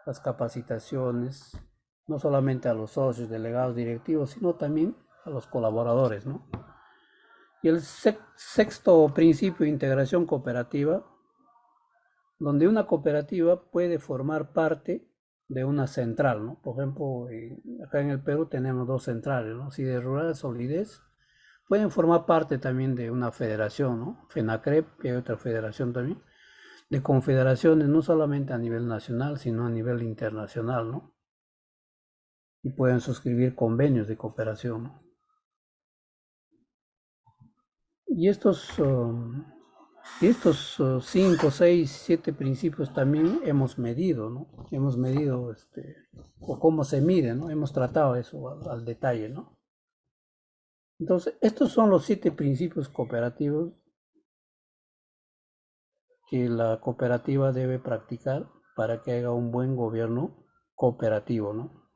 las capacitaciones, no solamente a los socios, delegados, directivos, sino también a los colaboradores, ¿no? Y el sexto principio, integración cooperativa, donde una cooperativa puede formar parte de una central, ¿no? Por ejemplo, acá en el Perú tenemos dos centrales, ¿no?, CIDE Rural, Solidez. Pueden formar parte también de una federación, ¿no?, FENACREP, que hay otra federación también, de confederaciones, no solamente a nivel nacional, sino a nivel internacional, ¿no? Y pueden suscribir convenios de cooperación, ¿no? Y estos 5, 6, 7 principios también hemos medido, ¿no? Hemos medido o cómo se mide, ¿no? Hemos tratado eso al detalle, ¿no? Entonces, estos son los 7 principios cooperativos que la cooperativa debe practicar para que haga un buen gobierno cooperativo, ¿no?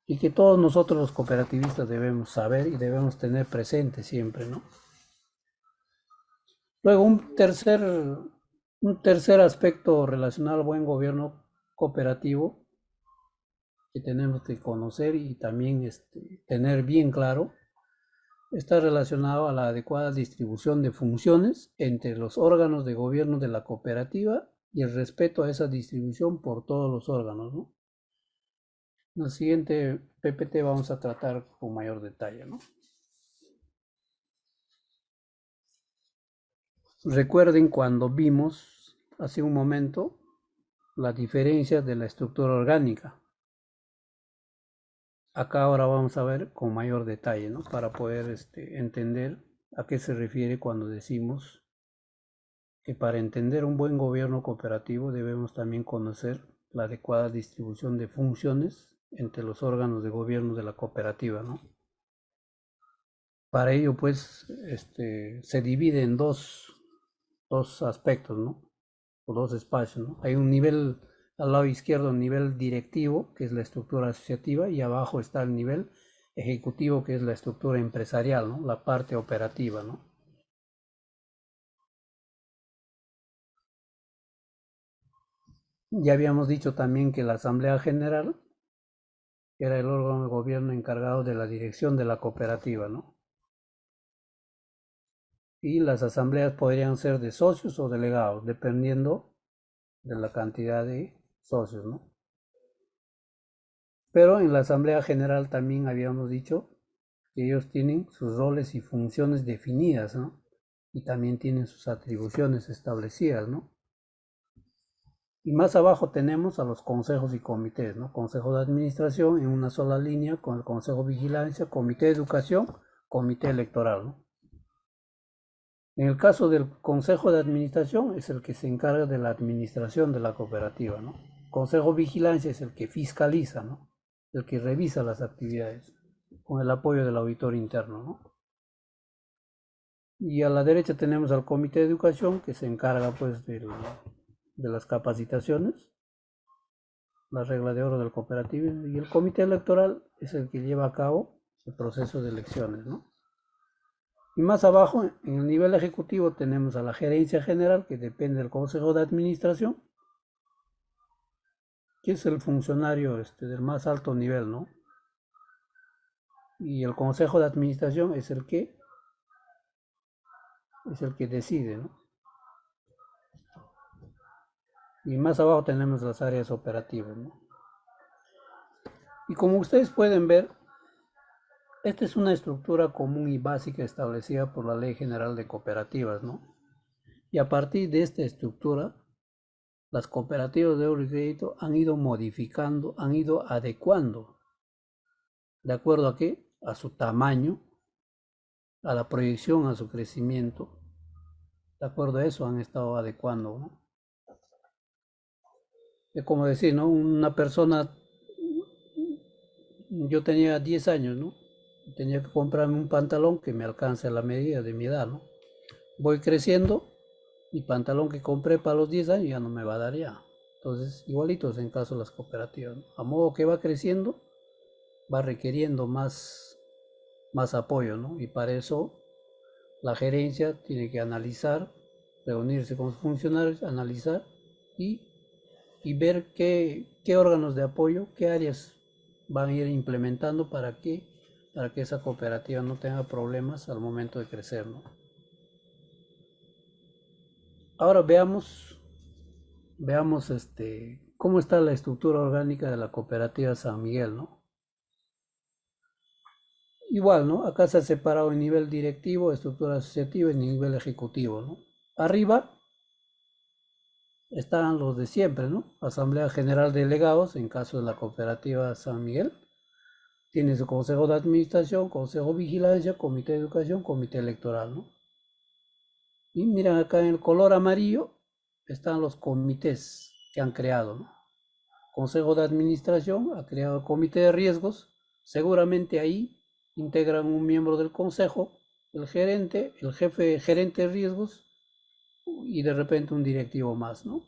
Y que todos nosotros los cooperativistas debemos saber y debemos tener presente siempre, ¿no? Luego, un tercer aspecto relacionado al buen gobierno cooperativo que tenemos que conocer y también tener bien claro, está relacionado a la adecuada distribución de funciones entre los órganos de gobierno de la cooperativa y el respeto a esa distribución por todos los órganos, ¿no? En el siguiente PPT vamos a tratar con mayor detalle, ¿no? Recuerden cuando vimos hace un momento la diferencia de la estructura orgánica. Acá ahora vamos a ver con mayor detalle, ¿no?, para poder entender a qué se refiere cuando decimos que para entender un buen gobierno cooperativo debemos también conocer la adecuada distribución de funciones entre los órganos de gobierno de la cooperativa, ¿no? Para ello, pues, se divide en dos aspectos, ¿no?, o dos espacios, ¿no? Hay un nivel al lado izquierdo, un nivel directivo, que es la estructura asociativa, y abajo está el nivel ejecutivo, que es la estructura empresarial, ¿no?, la parte operativa, ¿no? Ya habíamos dicho también que la Asamblea General era el órgano de gobierno encargado de la dirección de la cooperativa, ¿no? Y las asambleas podrían ser de socios o delegados, dependiendo de la cantidad de socios, ¿no? Pero en la Asamblea General también habíamos dicho que ellos tienen sus roles y funciones definidas, ¿no? Y también tienen sus atribuciones establecidas, ¿no? Y más abajo tenemos a los consejos y comités, ¿no? Consejo de administración en una sola línea con el consejo de vigilancia, comité de educación, comité electoral, ¿no? En el caso del consejo de administración es el que se encarga de la administración de la cooperativa, ¿no? Consejo de vigilancia es el que fiscaliza, ¿no?, el que revisa las actividades con el apoyo del auditor interno, ¿no? Y a la derecha tenemos al comité de educación, que se encarga pues de las capacitaciones, la regla de oro del cooperativismo, y el comité electoral es el que lleva a cabo el proceso de elecciones, ¿no? Y más abajo, en el nivel ejecutivo, tenemos a la gerencia general, que depende del consejo de administración, que es el funcionario del más alto nivel, ¿no? Y el consejo de administración es el que decide, ¿no? Y más abajo tenemos las áreas operativas, ¿no? Y como ustedes pueden ver, esta es una estructura común y básica establecida por la Ley General de Cooperativas, ¿no? Y a partir de esta estructura, las cooperativas de ahorro y crédito han ido modificando, han ido adecuando, ¿de acuerdo a qué? A su tamaño, a la proyección, a su crecimiento. De acuerdo a eso han estado adecuando, ¿no? Es como decir, ¿no? Una persona, yo tenía 10 años, ¿no? Tenía que comprarme un pantalón que me alcance a la medida de mi edad, ¿no? Voy creciendo, mi pantalón que compré para los 10 años ya no me va a dar ya. Entonces, igualitos en caso de las cooperativas, ¿no? A modo que va creciendo, va requiriendo más apoyo, ¿no? Y para eso la gerencia tiene que analizar, reunirse con sus funcionarios, analizar y, y ver qué órganos de apoyo, qué áreas van a ir implementando para que esa cooperativa no tenga problemas al momento de crecer, ¿no? Ahora veamos cómo está la estructura orgánica de la cooperativa San Miguel, ¿no? Igual, ¿no? Acá se ha separado en nivel directivo, estructura asociativa y nivel ejecutivo, ¿no? Arriba están los de siempre, ¿no? Asamblea General de Delegados, en caso de la cooperativa San Miguel. Tiene su consejo de administración, consejo de vigilancia, comité de educación, comité electoral, ¿no? Y miren acá en el color amarillo están los comités que han creado, ¿no? Consejo de administración ha creado el comité de riesgos. Seguramente ahí integran un miembro del consejo, el gerente, el jefe gerente de riesgos y de repente un directivo más, ¿no?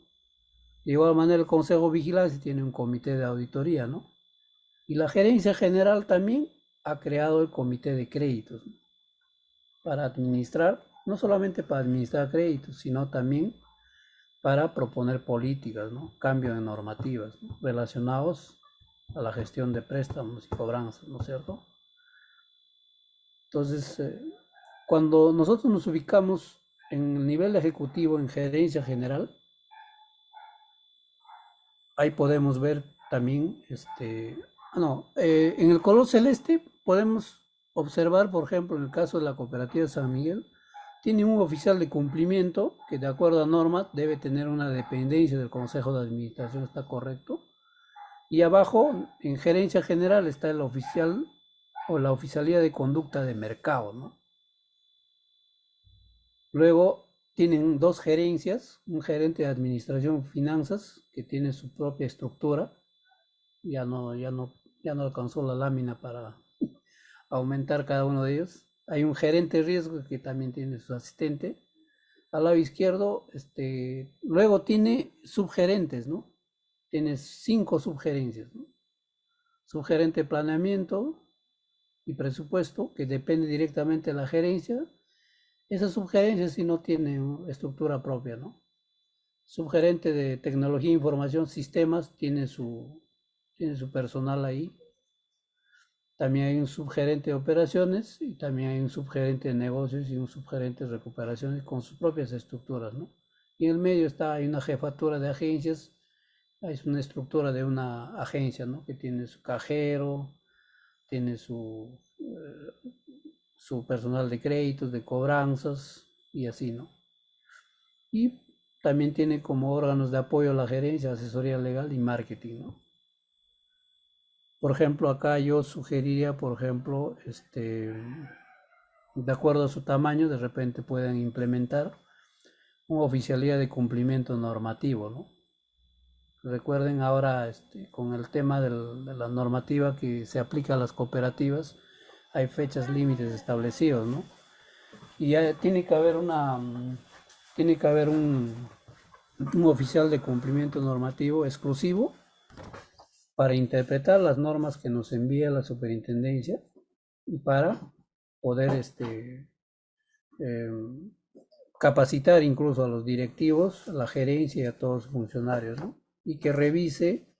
De igual manera el consejo de vigilancia tiene un comité de auditoría, ¿no? Y la gerencia general también ha creado el comité de créditos, ¿no? Para administrar, no solamente para administrar créditos, sino también para proponer políticas, ¿no? Cambio de normativas, ¿no? Relacionados a la gestión de préstamos y cobranzas, ¿no es cierto? Entonces, cuando nosotros nos ubicamos en el nivel ejecutivo, en gerencia general, ahí podemos ver también, en el color celeste podemos observar, por ejemplo, en el caso de la cooperativa San Miguel, tiene un oficial de cumplimiento que de acuerdo a normas debe tener una dependencia del Consejo de Administración, ¿está correcto? Y abajo, en gerencia general, está el oficial o la oficialía de conducta de mercado, ¿no? Luego tienen dos gerencias, un gerente de administración y finanzas que tiene su propia estructura, ya no alcanzó la lámina para aumentar cada uno de ellos. Hay un gerente de riesgo que también tiene su asistente. Al lado izquierdo, luego tiene subgerentes, ¿no? Tiene 5 subgerencias, ¿no? Subgerente de planeamiento y presupuesto, que depende directamente de la gerencia. Esa subgerencia sí no tiene estructura propia, ¿no? Subgerente de tecnología, información, sistemas, tiene su personal ahí. También hay un subgerente de operaciones y también hay un subgerente de negocios y un subgerente de recuperaciones con sus propias estructuras, ¿no? Y en el medio hay una jefatura de agencias, es una estructura de una agencia, ¿no? Que tiene su cajero, tiene su personal de créditos, de cobranzas y así, ¿no? Y también tiene como órganos de apoyo a la gerencia, asesoría legal y marketing, ¿no? Por ejemplo, acá yo sugeriría, por ejemplo, de acuerdo a su tamaño, de repente pueden implementar una oficialía de cumplimiento normativo, ¿no? Recuerden ahora, con el tema de la normativa que se aplica a las cooperativas, hay fechas límites establecidos, ¿no? Y ya tiene que haber un oficial de cumplimiento normativo exclusivo para interpretar las normas que nos envía la superintendencia y para poder eh, capacitar incluso a los directivos, a la gerencia y a todos los funcionarios, ¿no? Y que revise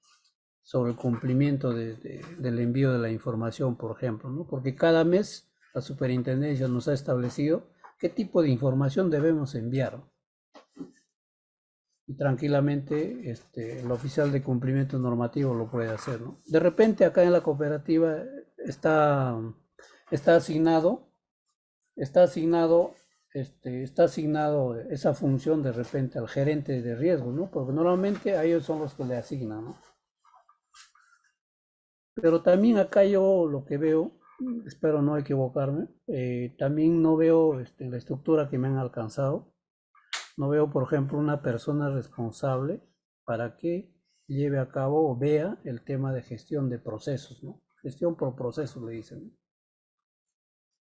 sobre el cumplimiento del envío de la información, por ejemplo, ¿no? Porque cada mes la superintendencia nos ha establecido qué tipo de información debemos enviar. Y tranquilamente el oficial de cumplimiento normativo lo puede hacer, ¿no? De repente acá en la cooperativa está asignado está asignado esa función de repente al gerente de riesgo, ¿no? Porque normalmente a ellos son los que le asignan, ¿no? Pero también acá yo lo que veo, espero no equivocarme, también no veo la estructura que me han alcanzado, no veo, por ejemplo, una persona responsable para que lleve a cabo o vea el tema de gestión de procesos, ¿no? Gestión por procesos le dicen, ¿no?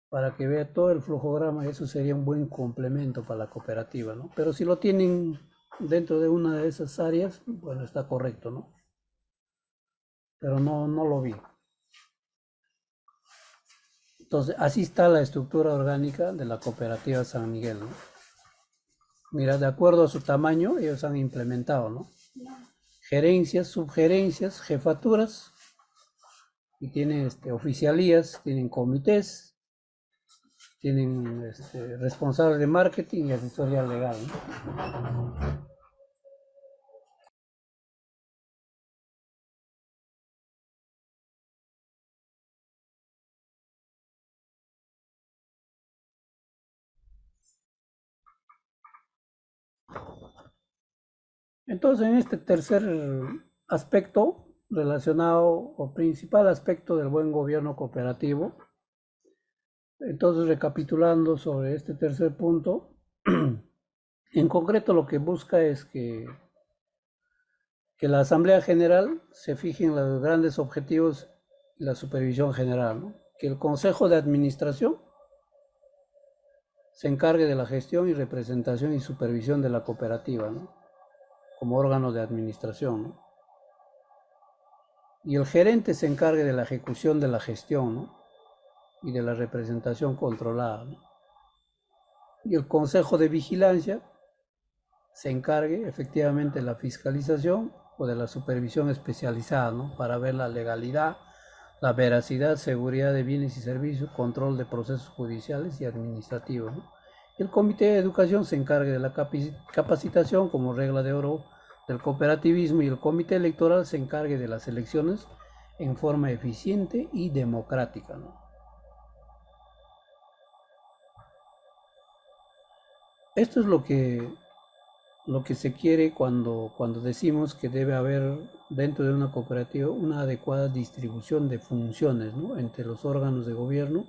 Para que vea todo el flujograma, eso sería un buen complemento para la cooperativa, ¿no? Pero si lo tienen dentro de una de esas áreas, bueno, está correcto, ¿no? Pero no lo vi. Entonces, así está la estructura orgánica de la cooperativa San Miguel, ¿no? Mira, de acuerdo a su tamaño, ellos han implementado, ¿no? Gerencias, subgerencias, jefaturas, y tienen oficialías, tienen comités, tienen responsables de marketing y asesoría legal, ¿no? Entonces, en este tercer aspecto relacionado o principal aspecto del buen gobierno cooperativo, entonces recapitulando sobre este tercer punto, en concreto lo que busca es que la Asamblea General se fije en los grandes objetivos y la supervisión general, ¿no? Que el Consejo de Administración se encargue de la gestión y representación y supervisión de la cooperativa, ¿no? Como órgano de administración, ¿no? Y el gerente se encargue de la ejecución de la gestión, ¿no? Y de la representación controlada, ¿no? Y el Consejo de Vigilancia se encargue efectivamente de la fiscalización o de la supervisión especializada, ¿no? Para ver la legalidad, la veracidad, seguridad de bienes y servicios, control de procesos judiciales y administrativos, ¿no? El Comité de Educación se encargue de la capacitación como regla de oro del cooperativismo y el Comité Electoral se encargue de las elecciones en forma eficiente y democrática, ¿no? Esto es lo que se quiere cuando decimos que debe haber dentro de una cooperativa una adecuada distribución de funciones, ¿no? Entre los órganos de gobierno,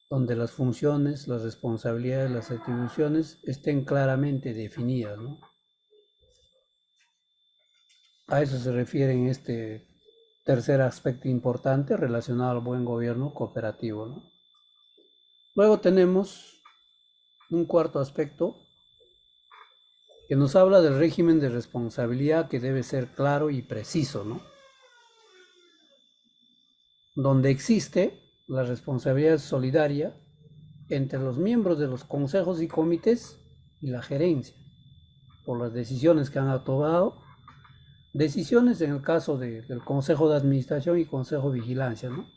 donde las funciones, las responsabilidades, las atribuciones estén claramente definidas, ¿no? A eso se refiere en este tercer aspecto importante relacionado al buen gobierno cooperativo, ¿no? Luego tenemos un cuarto aspecto que nos habla del régimen de responsabilidad que debe ser claro y preciso, ¿no? Donde existe la responsabilidad solidaria entre los miembros de los consejos y comités y la gerencia por las decisiones que han tomado, decisiones en el caso del Consejo de Administración y Consejo de Vigilancia, ¿no?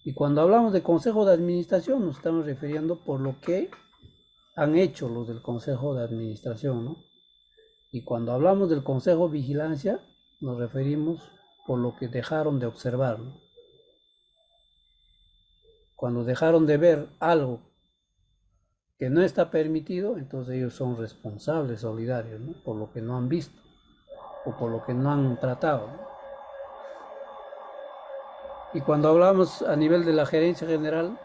Y cuando hablamos de Consejo de Administración nos estamos refiriendo por lo que han hecho los del Consejo de Administración, ¿no? Y cuando hablamos del Consejo de Vigilancia nos referimos por lo que dejaron de observar, ¿no? Cuando dejaron de ver algo que no está permitido, entonces ellos son responsables solidarios, ¿no? Por lo que no han visto o por lo que no han tratado, ¿no? Y cuando hablamos a nivel de la gerencia general,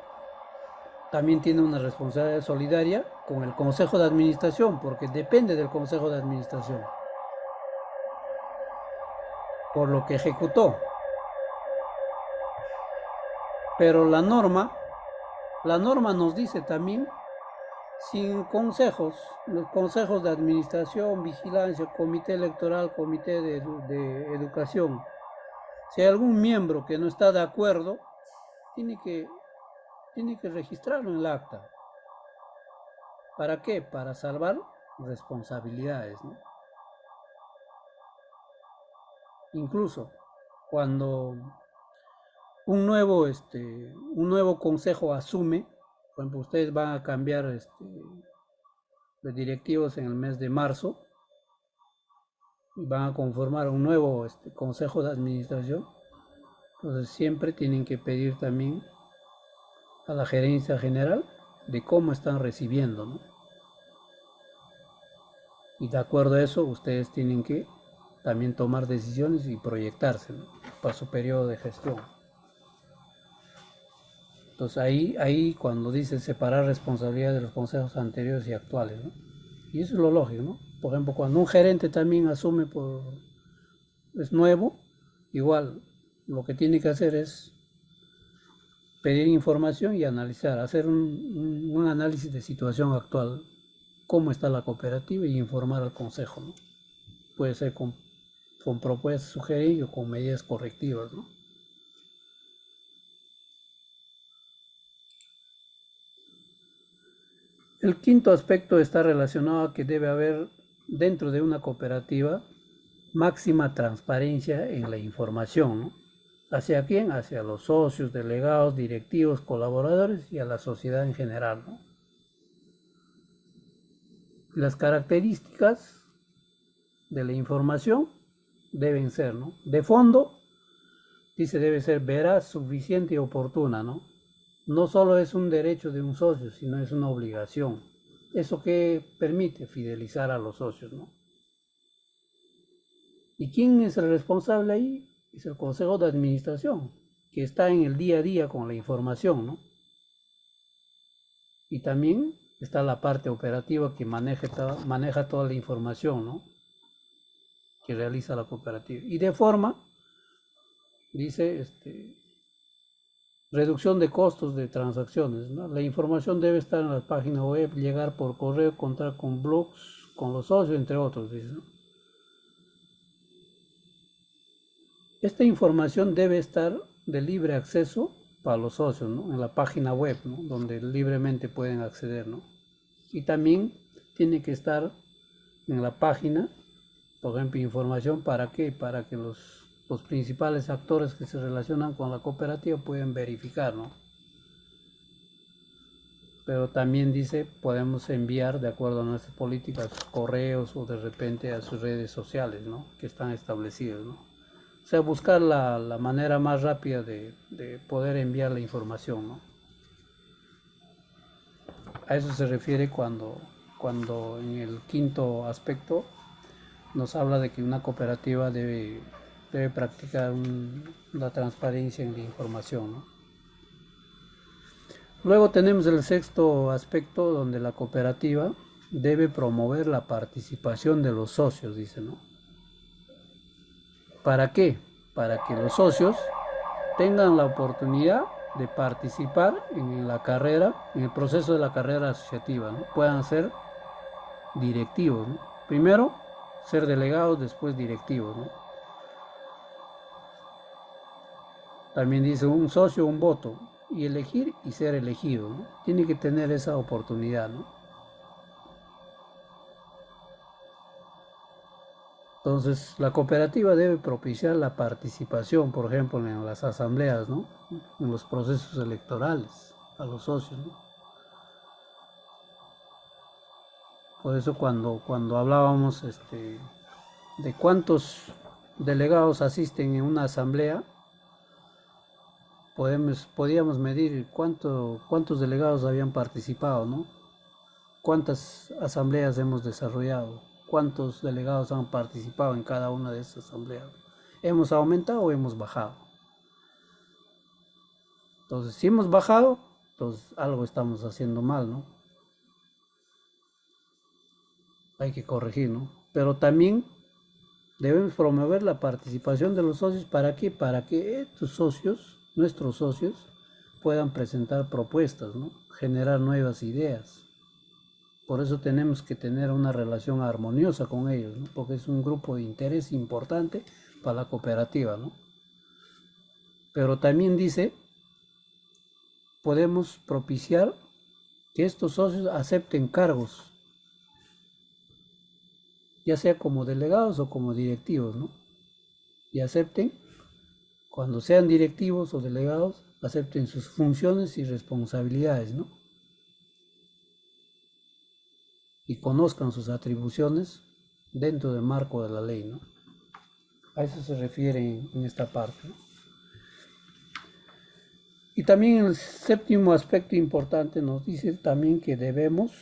también tiene una responsabilidad solidaria con el Consejo de Administración, porque depende del Consejo de Administración, por lo que ejecutó. Pero la norma nos dice también, sin consejos, los consejos de administración, vigilancia, comité electoral, comité de educación, si hay algún miembro que no está de acuerdo, tiene que, tiene que registrarlo en el acta. ¿Para qué? Para salvar responsabilidades, ¿no? Incluso cuando un nuevo consejo asume, por ejemplo, ustedes van a cambiar de directivos en el mes de marzo y van a conformar un nuevo consejo de administración, entonces siempre tienen que pedir también a la gerencia general de cómo están recibiendo, ¿no? Y de acuerdo a eso, ustedes tienen que también tomar decisiones y proyectarse, ¿no? Para su periodo de gestión. Entonces ahí cuando dice separar responsabilidades de los consejos anteriores y actuales, ¿no? Y eso es lo lógico, ¿no? Por ejemplo, cuando un gerente también asume es nuevo, igual lo que tiene que hacer es pedir información y analizar, hacer un análisis de situación actual, cómo está la cooperativa y informar al consejo, ¿no? Puede ser con propuestas, sugerencias o con medidas correctivas, ¿no? El quinto aspecto está relacionado a que debe haber dentro de una cooperativa máxima transparencia en la información, ¿no? ¿Hacia quién? Hacia los socios, delegados, directivos, colaboradores y a la sociedad en general, ¿no? Las características de la información deben ser, ¿no? De fondo, dice, debe ser veraz, suficiente y oportuna, ¿no? No solo es un derecho de un socio, sino es una obligación. Eso que permite fidelizar a los socios, ¿no? ¿Y quién es el responsable ahí? Es el Consejo de Administración, que está en el día a día con la información, ¿no? Y también está la parte operativa que maneja toda la información, ¿no? Que realiza la cooperativa. Y de forma, dice, reducción de costos de transacciones, ¿no? La información debe estar en la página web, llegar por correo, contar con blogs, con los socios, entre otros, dice, ¿no? Esta información debe estar de libre acceso para los socios, ¿no? En la página web, ¿no? Donde libremente pueden acceder, ¿no? Y también tiene que estar en la página, por ejemplo, información para qué, para que los principales actores que se relacionan con la cooperativa pueden verificar, ¿no? Pero también dice, podemos enviar de acuerdo a nuestras políticas, correos o de repente a sus redes sociales, ¿no? Que están establecidas, ¿no? O sea, buscar la manera más rápida de poder enviar la información, ¿no? A eso se refiere cuando en el quinto aspecto nos habla de que una cooperativa debe practicar la transparencia en la información, ¿no? Luego tenemos el sexto aspecto donde la cooperativa debe promover la participación de los socios, dice, ¿no? ¿Para qué? Para que los socios tengan la oportunidad de participar en la carrera, en el proceso de la carrera asociativa, ¿no? Puedan ser directivos, ¿no? Primero ser delegados, después directivos, ¿no? También dice un socio, un voto, y elegir y ser elegido, ¿no? Tiene que tener esa oportunidad, ¿no? Entonces, la cooperativa debe propiciar la participación, por ejemplo, en las asambleas, ¿no? En los procesos electorales a los socios, ¿no? Por eso cuando hablábamos de cuántos delegados asisten en una asamblea, podíamos medir cuántos delegados habían participado, ¿no? Cuántas asambleas hemos desarrollado, cuántos delegados han participado en cada una de esas asambleas. ¿Hemos aumentado o hemos bajado? Entonces, si hemos bajado, entonces algo estamos haciendo mal, ¿no? Hay que corregir, ¿no? Pero también debemos promover la participación de los socios. ¿Para qué? Para que estos socios, nuestros socios, puedan presentar propuestas, ¿no? Generar nuevas ideas. Por eso tenemos que tener una relación armoniosa con ellos, ¿no? Porque es un grupo de interés importante para la cooperativa, ¿no? Pero también dice, podemos propiciar que estos socios acepten cargos, ya sea como delegados o como directivos, ¿no? Y acepten, cuando sean directivos o delegados, acepten sus funciones y responsabilidades, ¿no? Y conozcan sus atribuciones dentro del marco de la ley, ¿no? A eso se refiere en esta parte, ¿no? Y también el séptimo aspecto importante nos dice también que debemos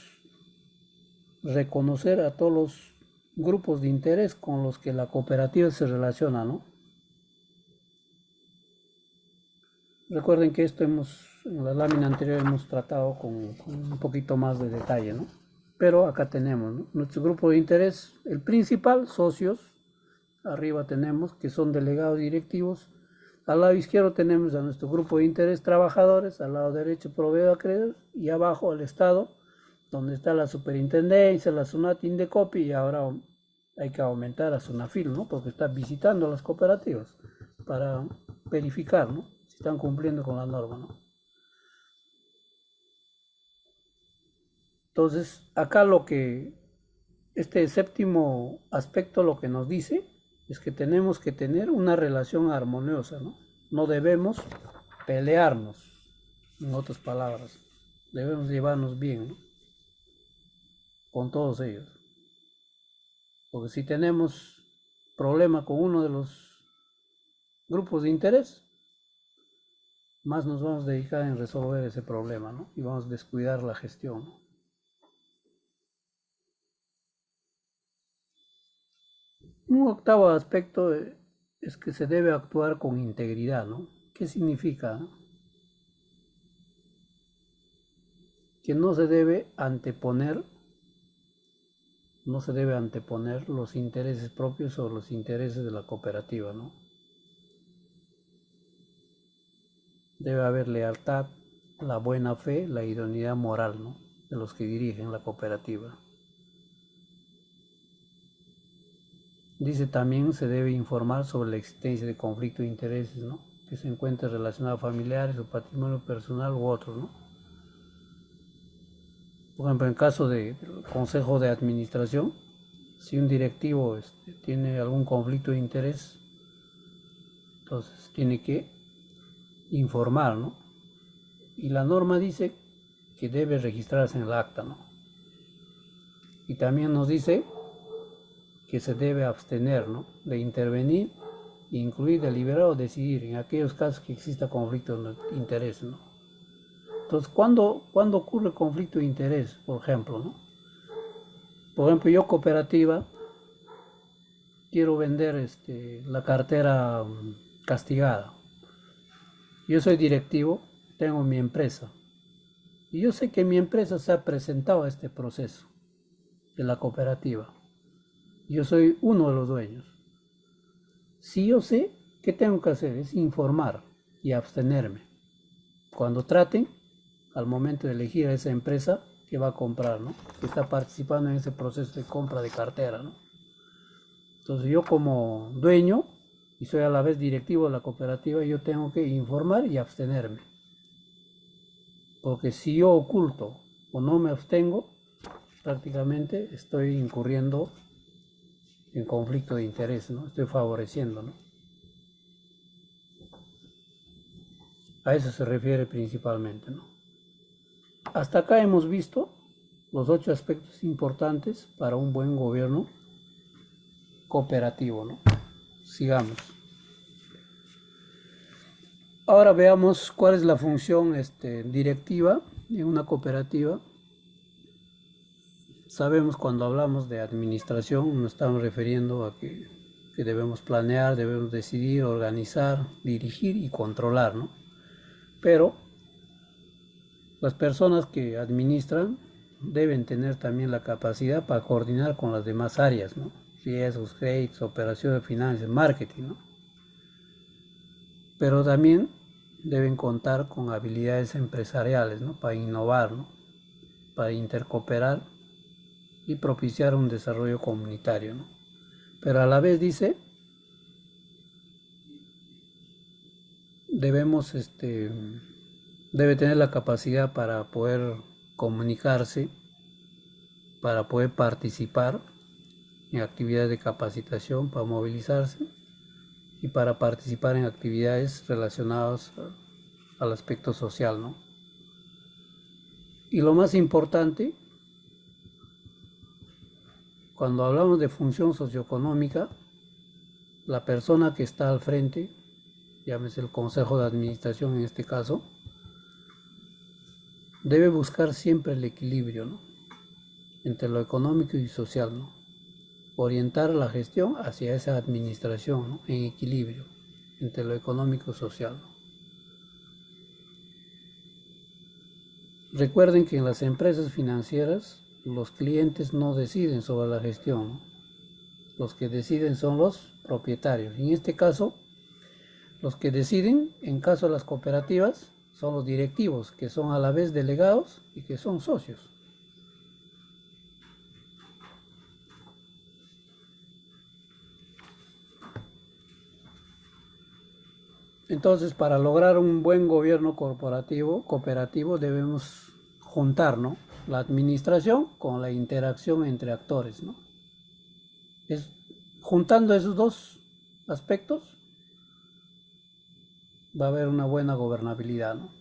reconocer a todos los grupos de interés con los que la cooperativa se relaciona, ¿no? Recuerden que esto en la lámina anterior hemos tratado con un poquito más de detalle, ¿no? Pero acá tenemos, ¿no? Nuestro grupo de interés, el principal, socios, arriba tenemos que son delegados directivos, al lado izquierdo tenemos a nuestro grupo de interés trabajadores, al lado derecho proveedor acreedor y abajo el Estado, donde está la superintendencia, la SUNAT, Indecopi y ahora hay que aumentar a SUNAFIL, ¿no? Porque está visitando las cooperativas para verificar, ¿no? Si están cumpliendo con la norma, ¿no? Entonces, acá este séptimo aspecto lo que nos dice es que tenemos que tener una relación armoniosa, ¿no? No debemos pelearnos, en otras palabras, debemos llevarnos bien, ¿no? Con todos ellos. Porque si tenemos problema con uno de los grupos de interés, más nos vamos a dedicar en resolver ese problema, ¿no? Y vamos a descuidar la gestión, ¿no? Un octavo aspecto es que se debe actuar con integridad, ¿no? ¿Qué significa? ¿No? Que no se debe anteponer los intereses propios o los intereses de la cooperativa, ¿no? Debe haber lealtad, la buena fe, la idoneidad moral, ¿no? De los que dirigen la cooperativa. Dice también se debe informar sobre la existencia de conflicto de intereses, ¿no? Que se encuentre relacionado a familiares o patrimonio personal u otros, ¿no? Por ejemplo, en caso del consejo de administración, si un directivo tiene algún conflicto de interés, entonces tiene que informar, ¿no? Y la norma dice que debe registrarse en el acta, ¿no? Y también nos dice que se debe abstener, ¿no? De intervenir, incluir, deliberar o decidir en aquellos casos que exista conflicto de interés, ¿no? Entonces, ¿cuándo ocurre conflicto de interés, por ejemplo, ¿no? Por ejemplo, yo cooperativa quiero vender la cartera castigada. Yo soy directivo, tengo mi empresa. Y yo sé que mi empresa se ha presentado a este proceso de la cooperativa. Yo soy uno de los dueños. Si yo sé, ¿qué tengo que hacer? Es informar y abstenerme. Cuando traten, al momento de elegir a esa empresa que va a comprar, ¿no? Que está participando en ese proceso de compra de cartera, ¿no? Entonces yo como dueño y soy a la vez directivo de la cooperativa, yo tengo que informar y abstenerme. Porque si yo oculto o no me abstengo, prácticamente estoy incurriendo en conflicto de interés, ¿no? Estoy favoreciendo, ¿no? A eso se refiere principalmente, ¿no? Hasta acá hemos visto los 8 aspectos importantes para un buen gobierno cooperativo, ¿no? Sigamos. Ahora veamos cuál es la función directiva en una cooperativa. Sabemos cuando hablamos de administración nos estamos refiriendo a que debemos planear, debemos decidir, organizar, dirigir y controlar, ¿no? Pero las personas que administran deben tener también la capacidad para coordinar con las demás áreas, ¿no? Riesgos, créditos, operaciones, finanzas, marketing, ¿no? Pero también deben contar con habilidades empresariales, ¿no? Para innovar, ¿no? Para intercooperar y propiciar un desarrollo comunitario, ¿no? Pero a la vez dice, debe tener la capacidad para poder comunicarse, para poder participar en actividades de capacitación, para movilizarse y para participar en actividades relacionadas al aspecto social, ¿no? Y lo más importante, cuando hablamos de función socioeconómica, la persona que está al frente, llámese el consejo de administración en este caso, debe buscar siempre el equilibrio, ¿no?, entre lo económico y social, ¿no?, orientar la gestión hacia esa administración, ¿no?, en equilibrio entre lo económico y social, ¿no? Recuerden que en las empresas financieras los clientes no deciden sobre la gestión, ¿no? Los que deciden son los propietarios. En este caso, los que deciden, en caso de las cooperativas, son los directivos, que son a la vez delegados y que son socios. Entonces, para lograr un buen gobierno cooperativo debemos juntar, ¿no?, la administración con la interacción entre actores, ¿no? Juntando esos dos aspectos va a haber una buena gobernabilidad, ¿no?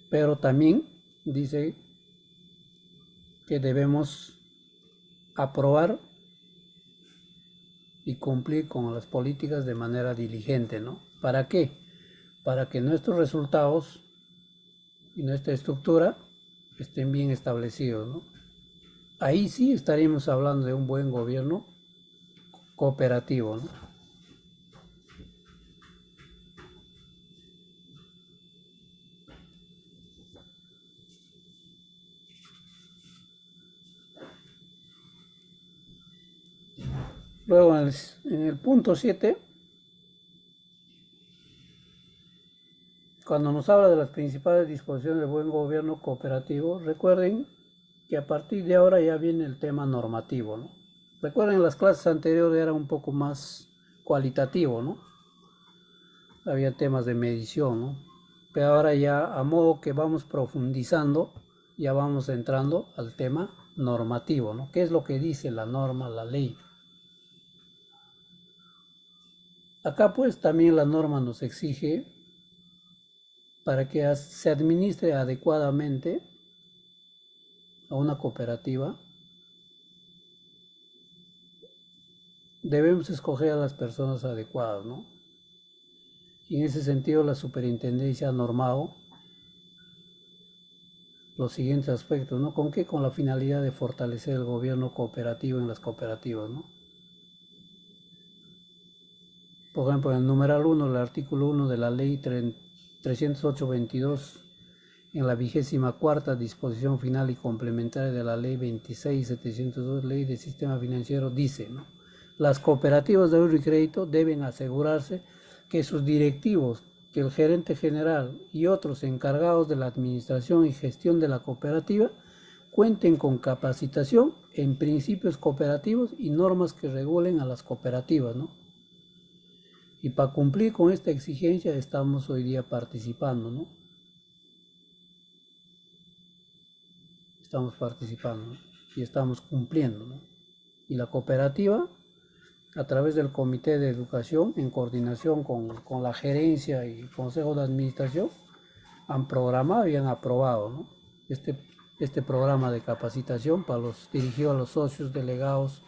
Pero también dice que debemos aprobar y cumplir con las políticas de manera diligente, ¿no? ¿Para qué? Para que nuestros resultados y nuestra estructura estén bien establecidos, ¿no? Ahí sí estaríamos hablando de un buen gobierno cooperativo, ¿no? Luego en el punto 7, cuando nos habla de las principales disposiciones del buen gobierno cooperativo, recuerden que a partir de ahora ya viene el tema normativo, ¿no? Recuerden, las clases anteriores era un poco más cualitativo, ¿no? Había temas de medición, ¿no? Pero ahora ya, a modo que vamos profundizando, ya vamos entrando al tema normativo, ¿no? ¿Qué es lo que dice la norma, la ley? Acá pues también la norma nos exige, para que se administre adecuadamente a una cooperativa, debemos escoger a las personas adecuadas, ¿no? Y en ese sentido la superintendencia ha normado los siguientes aspectos, ¿no? ¿Con qué? Con la finalidad de fortalecer el gobierno cooperativo en las cooperativas, ¿no? Por ejemplo, en el numeral 1, el artículo 1 de la ley 308-22, en la 24ª disposición final y complementaria de la ley 26.702, ley del sistema financiero, dice, ¿no?, las cooperativas de ahorro y crédito deben asegurarse que sus directivos, que el gerente general y otros encargados de la administración y gestión de la cooperativa cuenten con capacitación en principios cooperativos y normas que regulen a las cooperativas, ¿no? Y para cumplir con esta exigencia estamos hoy día participando, ¿no? Estamos participando, ¿no?, y estamos cumpliendo, ¿no? Y la cooperativa, a través del Comité de Educación, en coordinación con la gerencia y el Consejo de Administración, han programado y han aprobado, ¿no?, este programa de capacitación dirigido a los socios, delegados,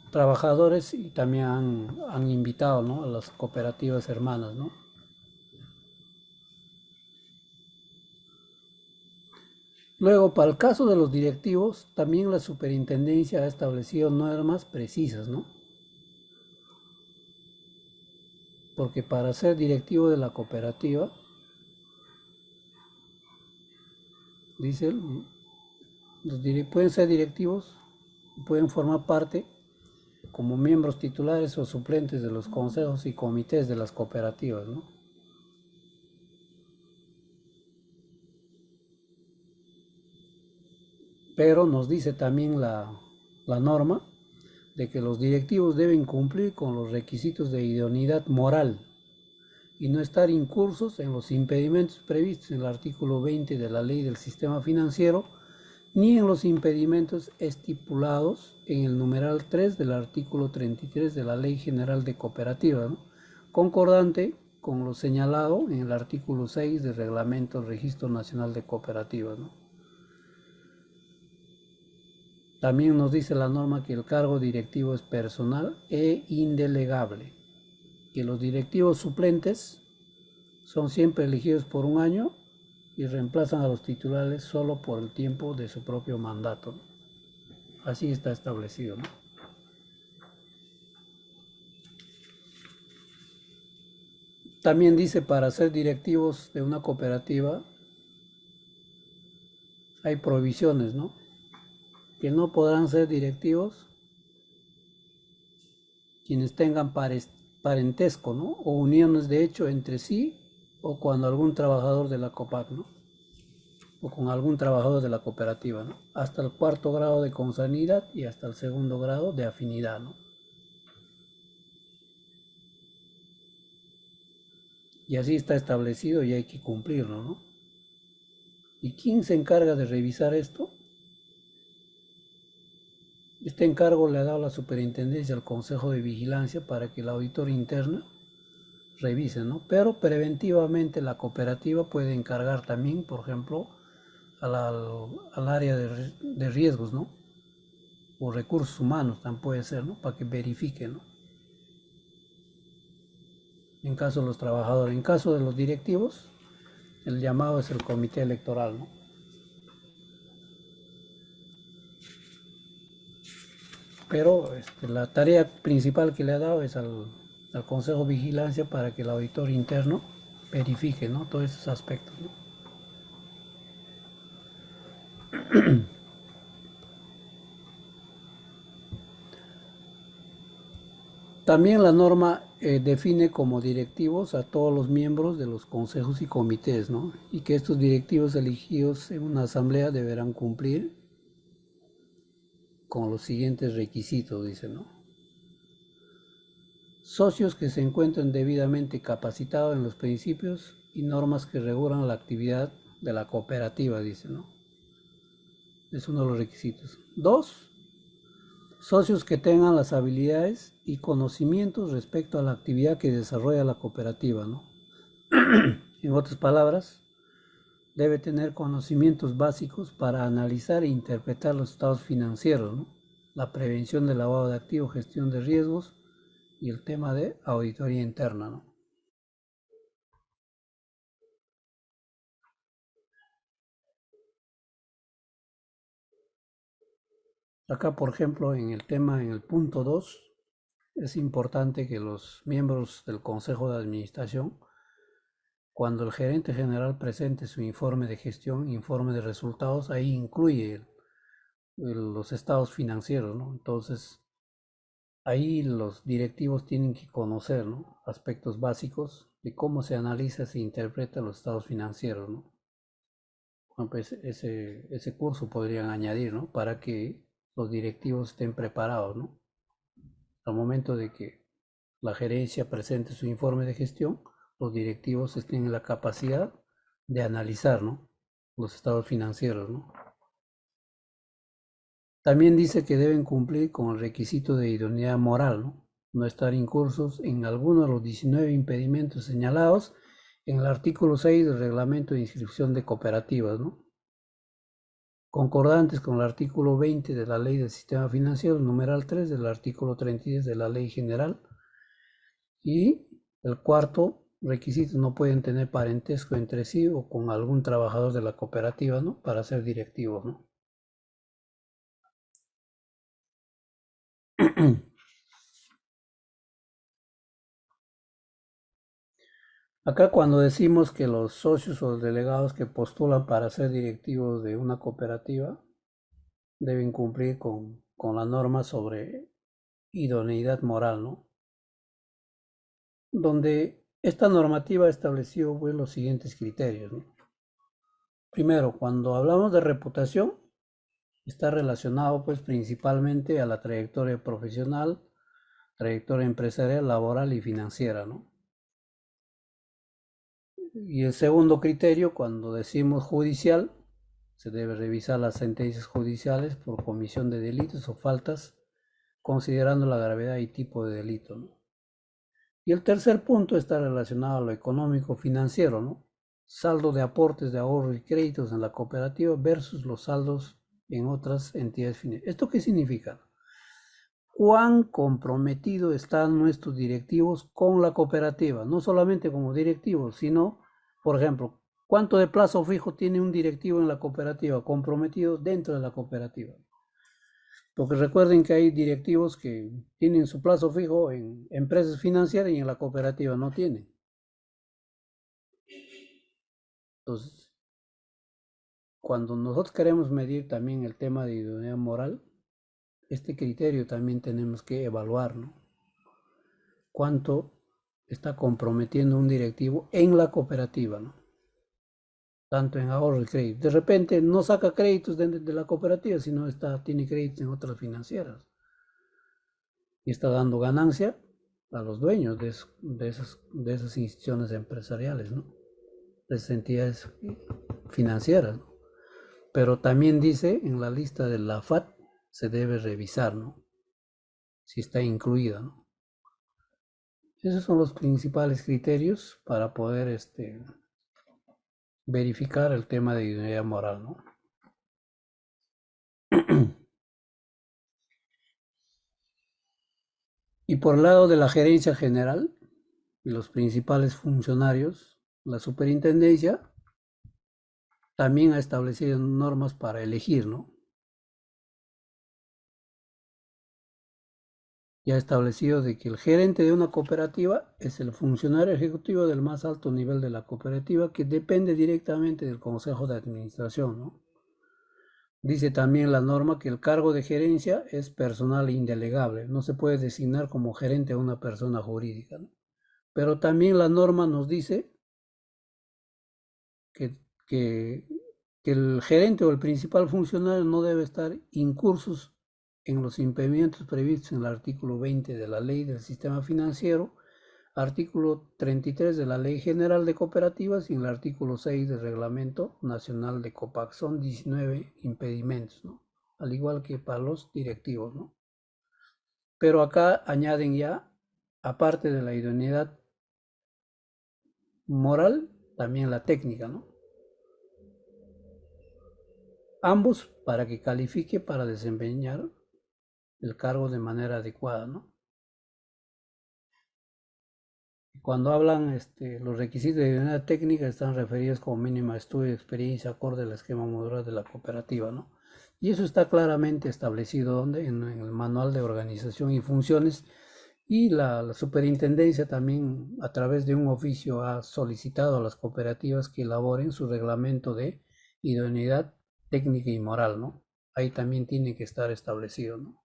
trabajadores, y también han invitado, ¿no?, a las cooperativas hermanas, ¿no? Luego, para el caso de los directivos, también la superintendencia ha establecido normas precisas, ¿no? Porque para ser directivo de la cooperativa, dice, pueden ser directivos, pueden formar parte como miembros titulares o suplentes de los consejos y comités de las cooperativas, ¿no? Pero nos dice también la norma de que los directivos deben cumplir con los requisitos de idoneidad moral y no estar incursos en los impedimentos previstos en el artículo 20 de la Ley del Sistema Financiero, ni en los impedimentos estipulados en el numeral 3 del artículo 33 de la Ley General de Cooperativas, ¿no?, concordante con lo señalado en el artículo 6 del Reglamento del Registro Nacional de Cooperativas, ¿no? También nos dice la norma que el cargo directivo es personal e indelegable. que los directivos suplentes son siempre elegidos por un año y reemplazan a los titulares solo por el tiempo de su propio mandato, ¿no? Así está establecido, ¿no? También dice, para ser directivos de una cooperativa hay provisiones, ¿no? Que no podrán ser directivos quienes tengan parentesco, ¿no? O uniones de hecho entre sí o cuando algún trabajador de la COPAC, ¿no? O con algún trabajador de la cooperativa, ¿no? Hasta el cuarto grado de consanguinidad y hasta el segundo grado de afinidad, ¿no? Y así está establecido y hay que cumplirlo, ¿no? ¿Y quién se encarga de revisar esto? Este encargo le ha dado la superintendencia al Consejo de Vigilancia para que el auditor interno revise, ¿no? Pero preventivamente la cooperativa puede encargar también, por ejemplo, al área de riesgos, ¿no? O recursos humanos también puede ser, ¿no? Para que verifique, ¿no? En caso de los trabajadores, en caso de los directivos, el llamado es el comité electoral, ¿no? Pero la tarea principal que le ha dado es al Consejo de Vigilancia para que el auditor interno verifique, ¿no? Todos esos aspectos, ¿no? También la norma define como directivos a todos los miembros de los consejos y comités, ¿no? Y que estos directivos elegidos en una asamblea deberán cumplir con los siguientes requisitos, dice, ¿no? Socios que se encuentren debidamente capacitados en los principios y normas que regulan la actividad de la cooperativa, dice, ¿no? Es uno de los requisitos. Dos, socios que tengan las habilidades y conocimientos respecto a la actividad que desarrolla la cooperativa, ¿no? En otras palabras, debe tener conocimientos básicos para analizar e interpretar los estados financieros, ¿no? La prevención del lavado de activos, gestión de riesgos y el tema de auditoría interna, ¿no? Acá, por ejemplo, en el tema, en el punto 2, es importante que los miembros del Consejo de Administración, cuando el gerente general presente su informe de gestión, informe de resultados, ahí incluye los estados financieros, ¿no? Entonces, ahí los directivos tienen que conocer, ¿no? Aspectos básicos de cómo se analiza, se interpreta los estados financieros, ¿no? Bueno, pues ese curso podrían añadir, ¿no? Para que los directivos estén preparados, ¿no? Al momento de que la gerencia presente su informe de gestión, los directivos estén en la capacidad de analizar, ¿no? Los estados financieros, ¿no? También dice que deben cumplir con el requisito de idoneidad moral, ¿no? No estar incursos en alguno de los 19 impedimentos señalados en el artículo 6 del Reglamento de Inscripción de Cooperativas, ¿no? Concordantes con el artículo 20 de la Ley del Sistema Financiero, numeral 3 del artículo 32 de la Ley General. Y el cuarto requisito, no pueden tener parentesco entre sí o con algún trabajador de la cooperativa, ¿no? Para ser directivos, ¿no? Acá cuando decimos que los socios o los delegados que postulan para ser directivos de una cooperativa deben cumplir con la norma sobre idoneidad moral, ¿no? Donde esta normativa estableció pues, los siguientes criterios, ¿no? Primero, cuando hablamos de reputación, está relacionado pues principalmente a la trayectoria profesional, trayectoria empresarial, laboral y financiera, ¿no? Y el segundo criterio, cuando decimos judicial, se debe revisar las sentencias judiciales por comisión de delitos o faltas, considerando la gravedad y tipo de delito, ¿no? Y el tercer punto está relacionado a lo económico financiero, ¿no? Saldo de aportes de ahorro y créditos en la cooperativa versus los saldos en otras entidades financieras. ¿Esto qué significa? cuán comprometidos están nuestros directivos con la cooperativa, no solamente como directivos, sino, por ejemplo, cuánto de plazo fijo tiene un directivo en la cooperativa comprometido dentro de la cooperativa. Porque recuerden que hay directivos que tienen su plazo fijo en empresas financieras y en la cooperativa no tienen. Entonces, cuando nosotros queremos medir también el tema de idoneidad moral, este criterio también tenemos que evaluar, ¿no? Cuánto está comprometiendo un directivo en la cooperativa, ¿no? Tanto en ahorro y crédito. De repente no saca créditos de la cooperativa, sino tiene créditos en otras financieras. Y está dando ganancia a los dueños de esas instituciones empresariales, ¿no? De esas entidades financieras, ¿no? Pero también dice en la lista de la FAT se debe revisar, ¿no? Si está incluida, ¿no? Esos son los principales criterios para poder verificar el tema de idoneidad moral, ¿no? Y por el lado de la gerencia general y los principales funcionarios, la superintendencia también ha establecido normas para elegir, ¿no? Ya ha establecido de que el gerente de una cooperativa es el funcionario ejecutivo del más alto nivel de la cooperativa que depende directamente del consejo de administración, ¿no? Dice también la norma que el cargo de gerencia es personal e indelegable, no se puede designar como gerente a una persona jurídica, ¿no? Pero también la norma nos dice que, que, que el gerente o el principal funcionario no debe estar incursos en los impedimentos previstos en el artículo 20 de la Ley del Sistema Financiero, artículo 33 de la Ley General de Cooperativas y el artículo 6 del Reglamento Nacional de COPAC. Son 19 impedimentos, ¿no? Al igual que para los directivos, ¿no? Pero acá añaden ya, aparte de la idoneidad moral, también la técnica, ¿no? Ambos para que califique para desempeñar el cargo de manera adecuada, ¿no? Cuando hablan los requisitos de idoneidad técnica están referidos como mínima estudio y experiencia acorde al esquema modular de la cooperativa, ¿no? Y eso está claramente establecido donde en el manual de organización y funciones, y la superintendencia también a través de un oficio ha solicitado a las cooperativas que elaboren su reglamento de idoneidad técnica y moral, ¿no? Ahí también tiene que estar establecido, ¿no?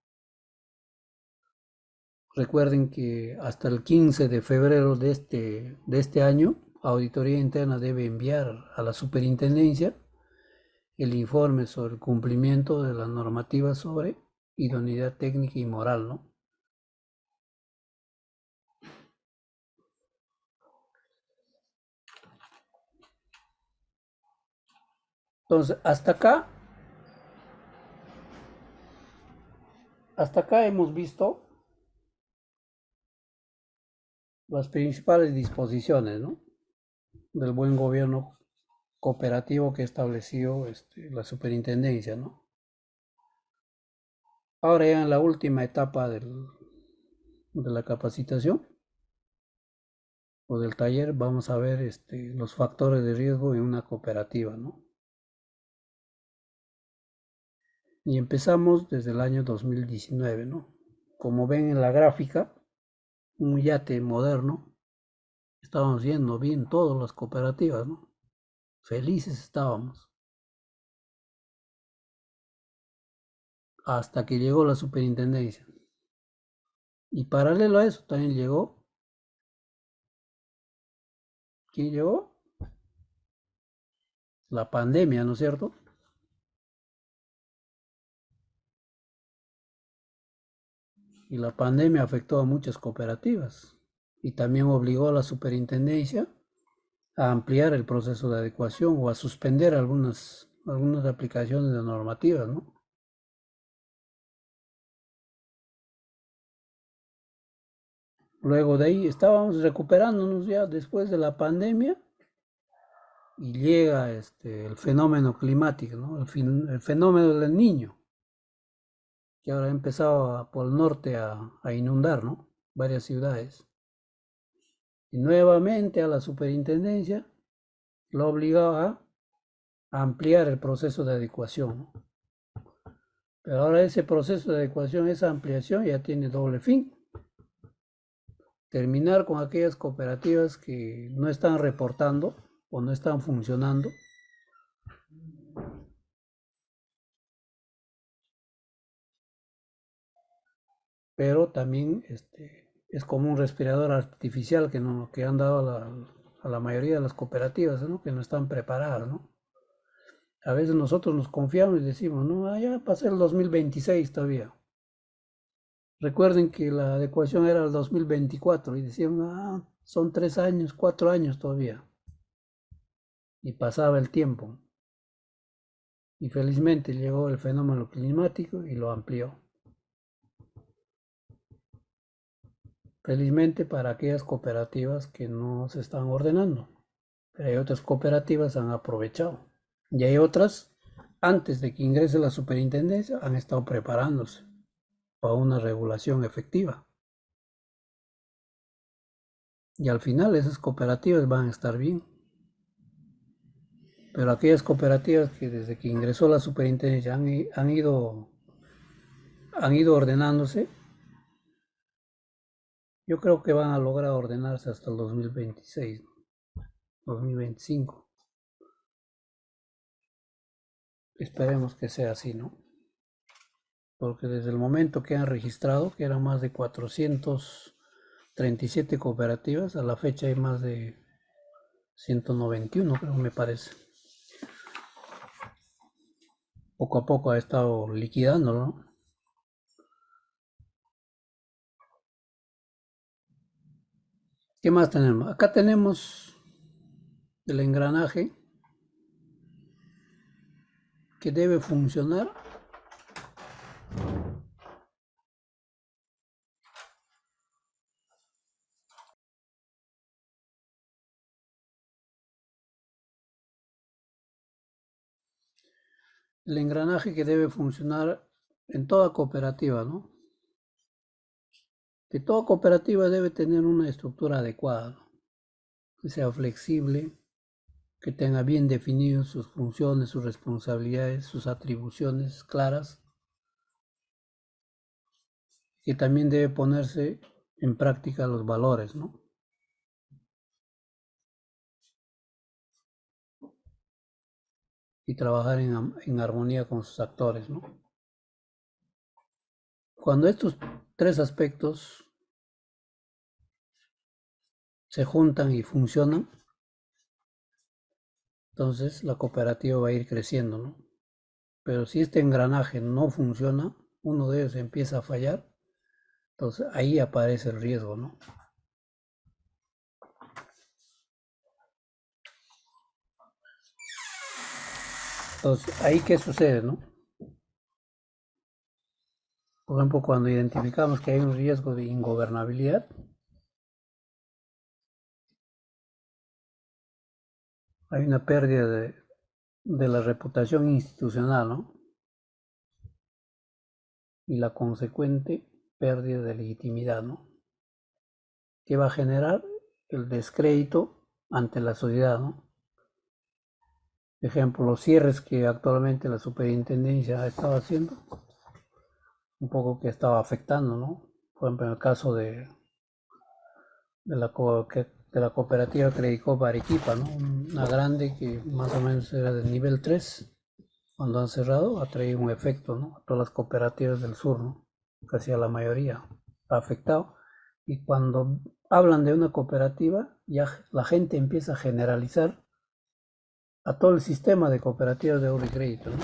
Recuerden que hasta el 15 de febrero de este año, Auditoría Interna debe enviar a la superintendencia el informe sobre el cumplimiento de la normativa sobre idoneidad técnica y moral, ¿no? Entonces, hasta acá hemos visto las principales disposiciones, ¿no? Del buen gobierno cooperativo que estableció la superintendencia, ¿no? Ahora ya en la última etapa de la capacitación o del taller vamos a ver los factores de riesgo en una cooperativa, ¿no? Y empezamos desde el año 2019, ¿no? Como ven en la gráfica, un yate moderno, estábamos viendo bien todas las cooperativas, ¿no? Felices estábamos. Hasta que llegó la superintendencia. Y paralelo a eso también llegó, ¿quién llegó? La pandemia, ¿no es cierto? Y la pandemia afectó a muchas cooperativas y también obligó a la superintendencia a ampliar el proceso de adecuación o a suspender algunas aplicaciones de normativas, ¿no? Luego de ahí estábamos recuperándonos ya después de la pandemia y llega el fenómeno climático, ¿no? El fenómeno del niño. que ahora ha empezado por el norte a inundar, ¿no? Varias ciudades. Y nuevamente a la superintendencia lo ha obligado a ampliar el proceso de adecuación, ¿no? Pero ahora ese proceso de adecuación, esa ampliación ya tiene doble fin. Terminar con aquellas cooperativas que no están reportando o no están funcionando. Pero también es como un respirador artificial que han dado a la mayoría de las cooperativas, ¿no? Que no están preparadas, ¿no? A veces nosotros nos confiamos y decimos, no, ya pasé el 2026 todavía. Recuerden que la adecuación era el 2024 y decían, son 3 años, 4 años todavía. Y pasaba el tiempo. Y felizmente llegó el fenómeno climático y lo amplió. Felizmente para aquellas cooperativas que no se están ordenando. Pero hay otras cooperativas que han aprovechado. Y hay otras, antes de que ingrese la superintendencia, han estado preparándose para una regulación efectiva. Y al final esas cooperativas van a estar bien. Pero aquellas cooperativas que desde que ingresó la superintendencia han ido ordenándose, yo creo que van a lograr ordenarse hasta el 2026, 2025. Esperemos que sea así, ¿no? Porque desde el momento que han registrado, que eran más de 437 cooperativas, a la fecha hay más de 191, creo, me parece. Poco a poco ha estado liquidándolo, ¿no? ¿Qué más tenemos? Acá tenemos el engranaje que debe funcionar en toda cooperativa, ¿no? Que toda cooperativa debe tener una estructura adecuada, ¿no? Que sea flexible, que tenga bien definidas sus funciones, sus responsabilidades, sus atribuciones claras, que también debe ponerse en práctica los valores, ¿no? Y trabajar en armonía con sus actores, ¿no? Cuando estos tres aspectos se juntan y funcionan, entonces la cooperativa va a ir creciendo, ¿no? Pero si este engranaje no funciona, uno de ellos empieza a fallar, entonces ahí aparece el riesgo, ¿no? Entonces, ahí qué sucede, ¿no? Por ejemplo, cuando identificamos que hay un riesgo de ingobernabilidad, hay una pérdida de la reputación institucional, ¿no? Y la consecuente pérdida de legitimidad, ¿no? Que va a generar el descrédito ante la sociedad, ¿no? Ejemplo, los cierres que actualmente la superintendencia ha estado haciendo, un poco que estaba afectando, ¿no? Por ejemplo, en el caso de la cooperativa Credicorp Arequipa, ¿no? Una grande que más o menos era de nivel 3, cuando han cerrado ha traído un efecto, ¿no? A todas las cooperativas del sur, ¿no? Casi a la mayoría ha afectado. Y cuando hablan de una cooperativa, ya la gente empieza a generalizar a todo el sistema de cooperativas de ahorro y crédito, ¿no?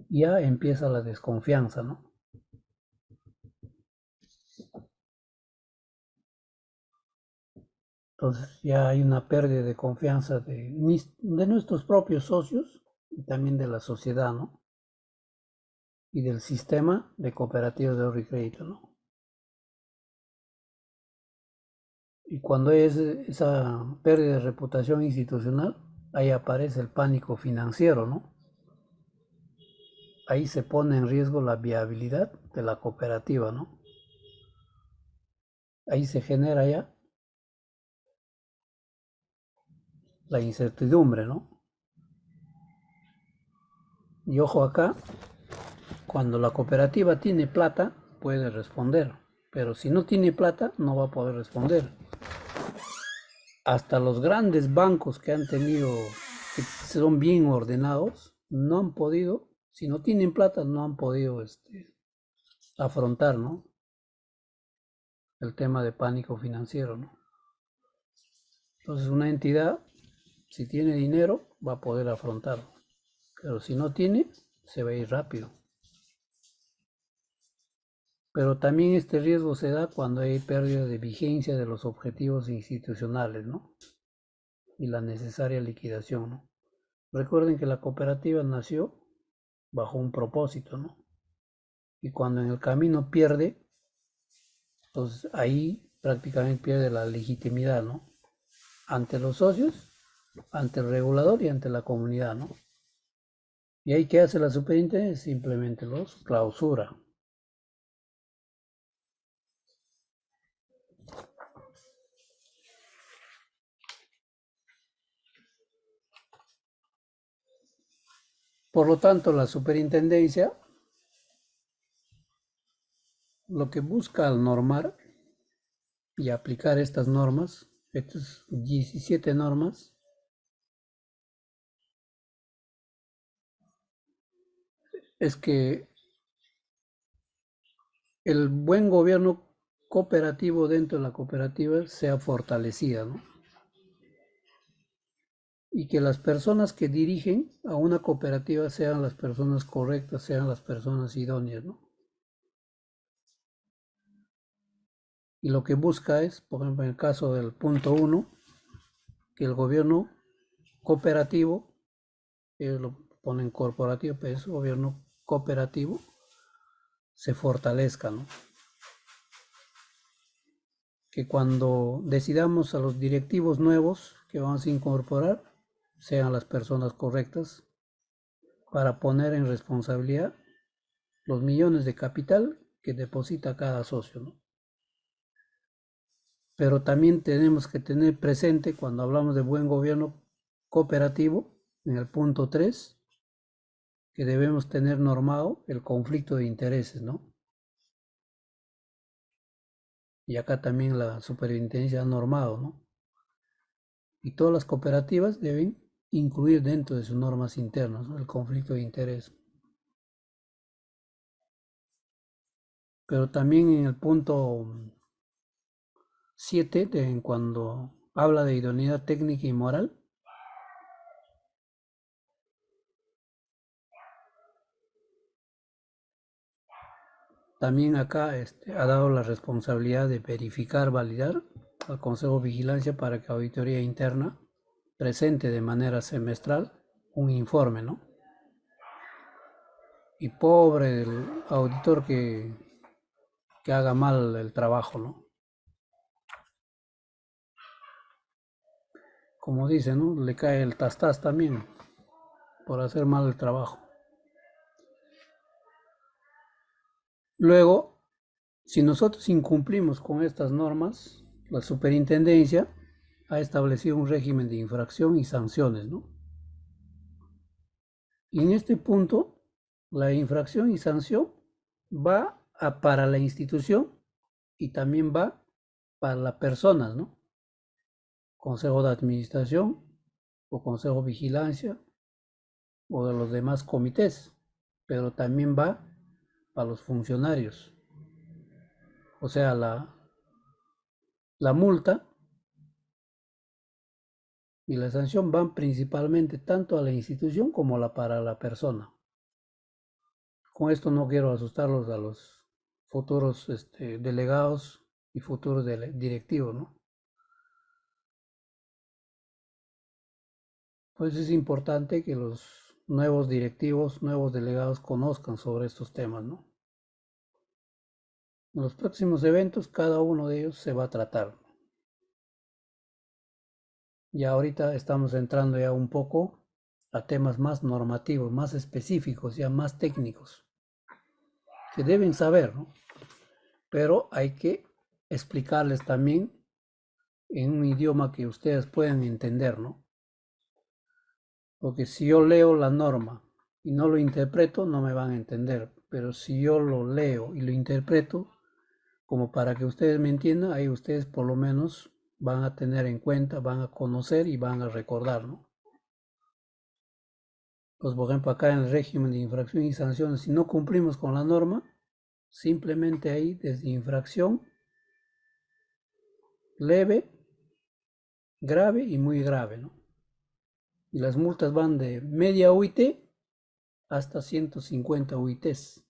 Ya empieza la desconfianza, ¿no? Entonces ya hay una pérdida de confianza de nuestros propios socios y también de la sociedad, ¿no? Y del sistema de cooperativas de ahorro y crédito, ¿no? Y cuando hay esa pérdida de reputación institucional, ahí aparece el pánico financiero, ¿no? ahí se pone en riesgo la viabilidad de la cooperativa, ¿no? Ahí se genera ya la incertidumbre, ¿no? Y ojo acá, cuando la cooperativa tiene plata, puede responder, pero si no tiene plata, no va a poder responder. Hasta los grandes bancos que han tenido, que son bien ordenados, no han podido, si no tienen plata, no han podido afrontar, ¿no? El tema de pánico financiero, ¿no? Entonces una entidad, si tiene dinero, va a poder afrontarlo, pero si no tiene, se va a ir rápido. Pero también este riesgo se da cuando hay pérdida de vigencia de los objetivos institucionales, ¿no? Y la necesaria liquidación, ¿no? Recuerden que la cooperativa nació bajo un propósito, ¿no? Y cuando en el camino pierde, pues ahí prácticamente pierde la legitimidad, ¿no? Ante los socios, ante el regulador y ante la comunidad, ¿no? Y ahí ¿qué hace la superintendencia? Simplemente los clausura. Por lo tanto, la superintendencia lo que busca al normar y aplicar estas normas, estas 17 normas, es que el buen gobierno cooperativo dentro de la cooperativa sea fortalecida, ¿no? Y que las personas que dirigen a una cooperativa sean las personas correctas, sean las personas idóneas, ¿no? Y lo que busca es, por ejemplo, en el caso del punto 1, que el gobierno cooperativo, ellos lo ponen corporativo, pero es gobierno cooperativo, se fortalezca, ¿no? Que cuando decidamos a los directivos nuevos que vamos a incorporar, sean las personas correctas para poner en responsabilidad los millones de capital que deposita cada socio, ¿no? Pero también tenemos que tener presente cuando hablamos de buen gobierno cooperativo, en el punto 3, que debemos tener normado el conflicto de intereses, ¿no? Y acá también la superintendencia ha normado, ¿no? Y todas las cooperativas deben incluir dentro de sus normas internas, ¿no?, el conflicto de interés. Pero también en el punto 7, cuando habla de idoneidad técnica y moral, también acá ha dado la responsabilidad de verificar, validar al Consejo de Vigilancia para que Auditoría Interna presente de manera semestral un informe, ¿no? Y pobre del auditor que haga mal el trabajo, ¿no? Como dicen, ¿no? Le cae el tastás también por hacer mal el trabajo. Luego, si nosotros incumplimos con estas normas, la superintendencia ha establecido un régimen de infracción y sanciones, ¿no? Y en este punto, la infracción y sanción va para la institución y también va para las personas, ¿no? Consejo de administración o consejo de vigilancia o de los demás comités, pero también va para los funcionarios. O sea, la multa y la sanción van principalmente tanto a la institución como para la persona. Con esto no quiero asustarlos a los futuros delegados y futuros directivos, ¿no? Pues es importante que los nuevos directivos, nuevos delegados conozcan sobre estos temas, ¿no? En los próximos eventos, cada uno de ellos se va a tratar. Ya ahorita estamos entrando ya un poco a temas más normativos, más específicos, ya más técnicos, que deben saber, ¿no? Pero hay que explicarles también en un idioma que ustedes puedan entender, ¿no? Porque si yo leo la norma y no lo interpreto, no me van a entender. Pero si yo lo leo y lo interpreto, como para que ustedes me entiendan, ahí ustedes por lo menos van a tener en cuenta, van a conocer y van a recordar, ¿no? Pues por ejemplo acá en el régimen de infracción y sanciones, si no cumplimos con la norma, simplemente ahí desde infracción leve, grave y muy grave, ¿no? Y las multas van de media UIT hasta 150 UITs.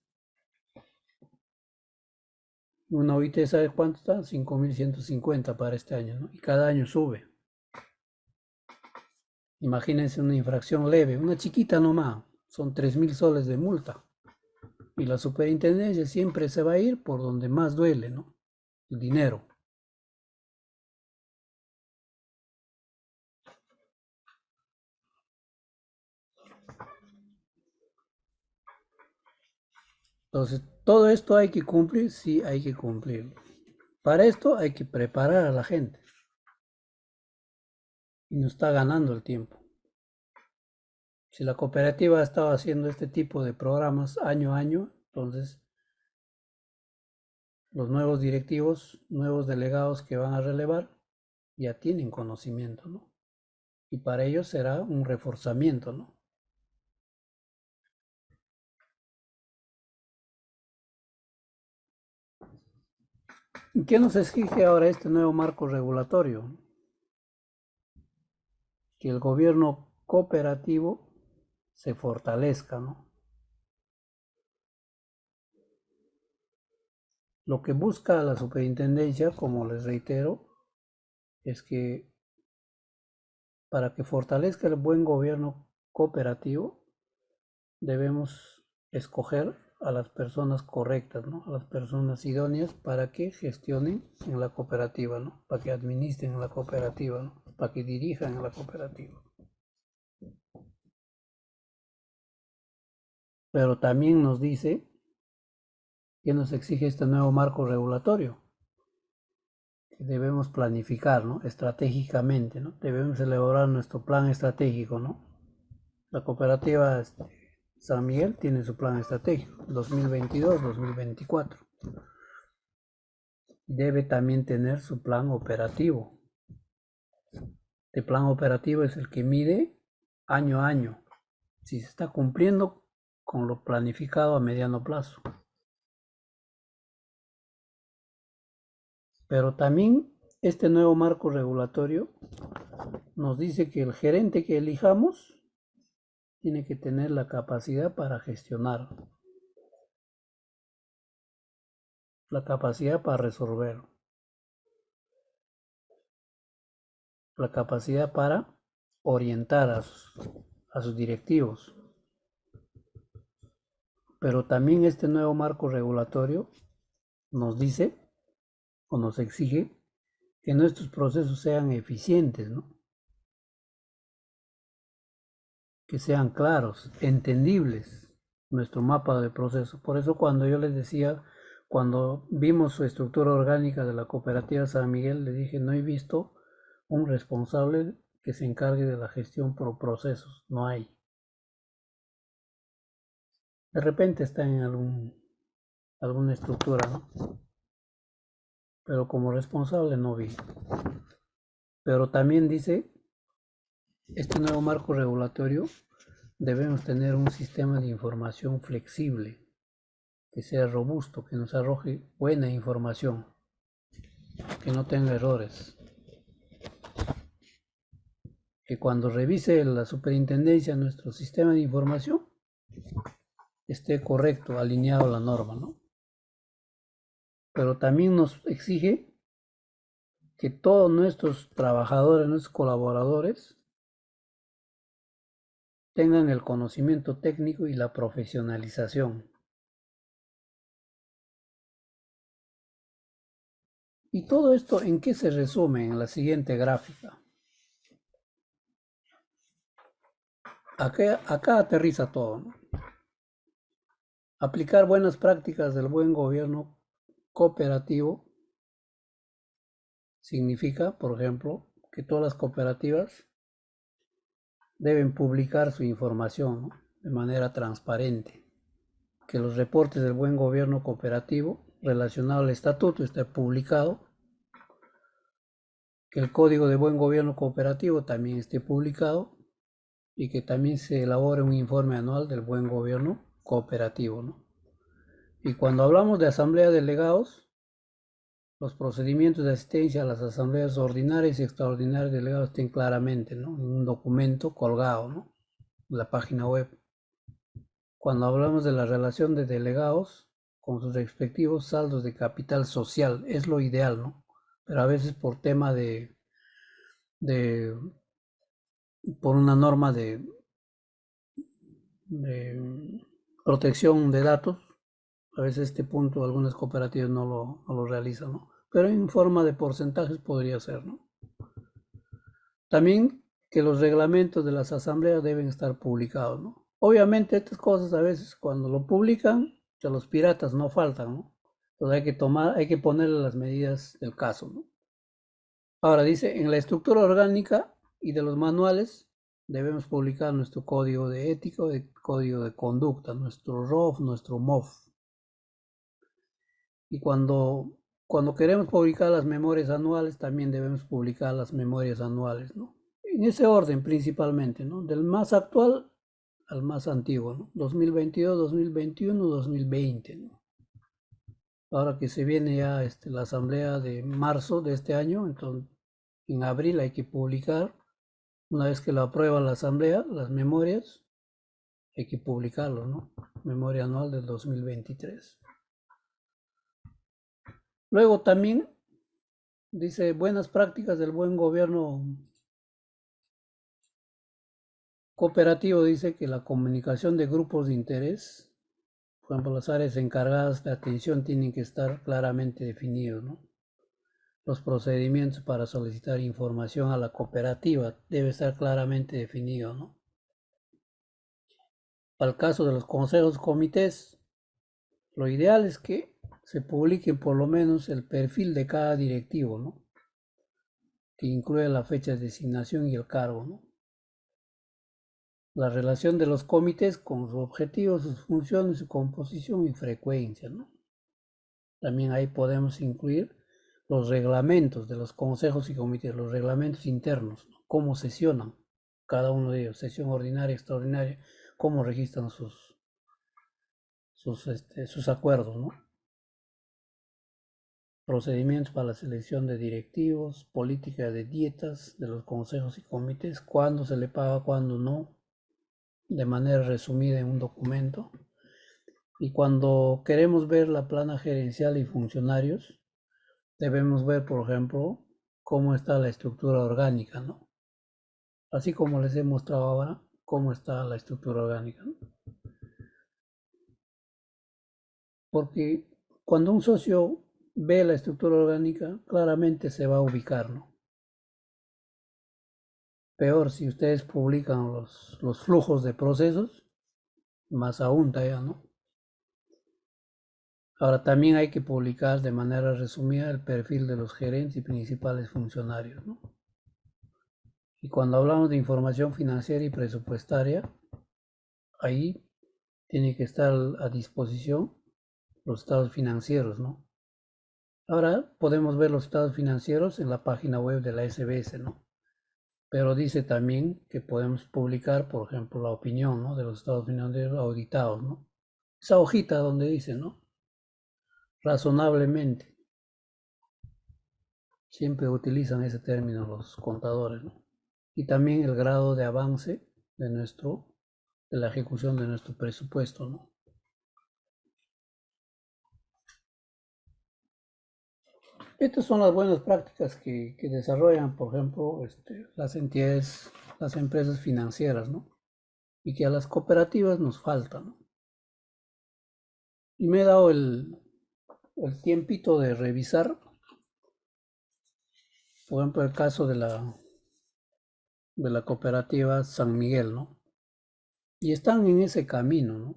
Una UIT, ¿sabe cuánto está? 5.150 para este año, ¿no? Y cada año sube. Imagínense una infracción leve, una chiquita nomás, son 3.000 soles de multa. Y la superintendencia siempre se va a ir por donde más duele, ¿no? El dinero. Entonces, todo esto hay que cumplir, sí hay que cumplirlo. Para esto hay que preparar a la gente. Y nos está ganando el tiempo. Si la cooperativa ha estado haciendo este tipo de programas año a año, entonces los nuevos directivos, nuevos delegados que van a relevar, ya tienen conocimiento, ¿no? Y para ellos será un reforzamiento, ¿no? ¿Y qué nos exige ahora este nuevo marco regulatorio? Que el gobierno cooperativo se fortalezca, ¿no? Lo que busca la superintendencia, como les reitero, es que para que fortalezca el buen gobierno cooperativo, debemos escoger a las personas correctas, ¿no? A las personas idóneas para que gestionen en la cooperativa, ¿no? Para que administren en la cooperativa, ¿no? Para que dirijan en la cooperativa. Pero también nos dice que nos exige este nuevo marco regulatorio, que debemos planificar, ¿no? Estratégicamente, ¿no? Debemos elaborar nuestro plan estratégico, ¿no? La cooperativa San Miguel tiene su plan estratégico 2022-2024. Debe también tener su plan operativo. Este plan operativo es el que mide año a año si se está cumpliendo con lo planificado a mediano plazo. Pero también este nuevo marco regulatorio nos dice que el gerente que elijamos tiene que tener la capacidad para gestionar, la capacidad para resolver, la capacidad para orientar a sus directivos. Pero también este nuevo marco regulatorio nos dice o nos exige que nuestros procesos sean eficientes, ¿no? Que sean claros, entendibles, nuestro mapa de proceso. Por eso cuando yo les decía, cuando vimos su estructura orgánica de la cooperativa San Miguel, les dije, no he visto un responsable que se encargue de la gestión por procesos, no hay. De repente está en alguna estructura, ¿no? Pero como responsable no vi. Pero también dice, este nuevo marco regulatorio, debemos tener un sistema de información flexible, que sea robusto, que nos arroje buena información, que no tenga errores. Que cuando revise la superintendencia nuestro sistema de información, esté correcto, alineado a la norma, ¿no? Pero también nos exige que todos nuestros trabajadores, nuestros colaboradores, tengan el conocimiento técnico y la profesionalización. ¿Y todo esto en qué se resume? En la siguiente gráfica. acá aterriza todo, ¿no? Aplicar buenas prácticas del buen gobierno cooperativo significa, por ejemplo, que todas las cooperativas deben publicar su información, ¿no? De manera transparente, que los reportes del buen gobierno cooperativo relacionado al estatuto esté publicado, que el código de buen gobierno cooperativo también esté publicado y que también se elabore un informe anual del buen gobierno cooperativo, ¿no? Y cuando hablamos de asamblea de delegados, los procedimientos de asistencia a las asambleas ordinarias y extraordinarias de delegados estén claramente, ¿no? En un documento colgado, ¿no? En la página web. Cuando hablamos de la relación de delegados con sus respectivos saldos de capital social, es lo ideal, ¿no? Pero a veces por tema de por una norma de protección de datos, a veces este punto algunas cooperativas no lo realizan, ¿no? Pero en forma de porcentajes podría ser, ¿no? También que los reglamentos de las asambleas deben estar publicados, ¿no? Obviamente estas cosas a veces cuando lo publican, que los piratas no faltan, ¿no? Entonces hay que ponerle las medidas del caso, ¿no? Ahora dice, en la estructura orgánica y de los manuales debemos publicar nuestro código de ética, código de conducta, nuestro ROF, nuestro MOF. Y cuando queremos publicar las memorias anuales, también debemos publicar las memorias anuales, ¿no? En ese orden principalmente, ¿no? Del más actual al más antiguo, ¿no? 2022, 2021, 2020, ¿no? Ahora que se viene ya la asamblea de marzo de este año, entonces en abril hay que publicar, una vez que lo aprueba la asamblea, las memorias, hay que publicarlo, ¿no? Memoria anual del 2023. Luego también dice buenas prácticas del buen gobierno cooperativo, dice que la comunicación de grupos de interés, por ejemplo, las áreas encargadas de atención tienen que estar claramente definidos, ¿no? Los procedimientos para solicitar información a la cooperativa debe estar claramente definido, ¿no? Para el caso de los consejos comités, lo ideal es que se publique por lo menos el perfil de cada directivo, ¿no? Que incluye la fecha de designación y el cargo, ¿no? La relación de los comités con sus objetivos, sus funciones, su composición y frecuencia, ¿no? También ahí podemos incluir los reglamentos de los consejos y comités, los reglamentos internos, ¿no? Cómo sesionan cada uno de ellos, sesión ordinaria, extraordinaria, cómo registran sus acuerdos, ¿no? Procedimientos para la selección de directivos, política de dietas de los consejos y comités, cuándo se le paga, cuándo no, de manera resumida en un documento. Y cuando queremos ver la plana gerencial y funcionarios, debemos ver, por ejemplo, cómo está la estructura orgánica, ¿no? Así como les he mostrado ahora, cómo está la estructura orgánica, ¿no? Porque cuando un socio ve la estructura orgánica, claramente se va a ubicar, ¿no? Peor si ustedes publican los flujos de procesos, más aún todavía, ¿no? Ahora también hay que publicar de manera resumida el perfil de los gerentes y principales funcionarios, ¿no? Y cuando hablamos de información financiera y presupuestaria, ahí tiene que estar a disposición los estados financieros, ¿no? Ahora podemos ver los estados financieros en la página web de la SBS, ¿no? Pero dice también que podemos publicar, por ejemplo, la opinión, ¿no? De los estados financieros auditados, ¿no? Esa hojita donde dice, ¿no? Razonablemente. Siempre utilizan ese término los contadores, ¿no? Y también el grado de avance de la ejecución de nuestro presupuesto, ¿no? Estas son las buenas prácticas que desarrollan, por ejemplo, las entidades, las empresas financieras, ¿no? Y que a las cooperativas nos faltan, ¿no? Y me he dado el tiempito de revisar, por ejemplo, el caso de la cooperativa San Miguel, ¿no? y están en ese camino, ¿no?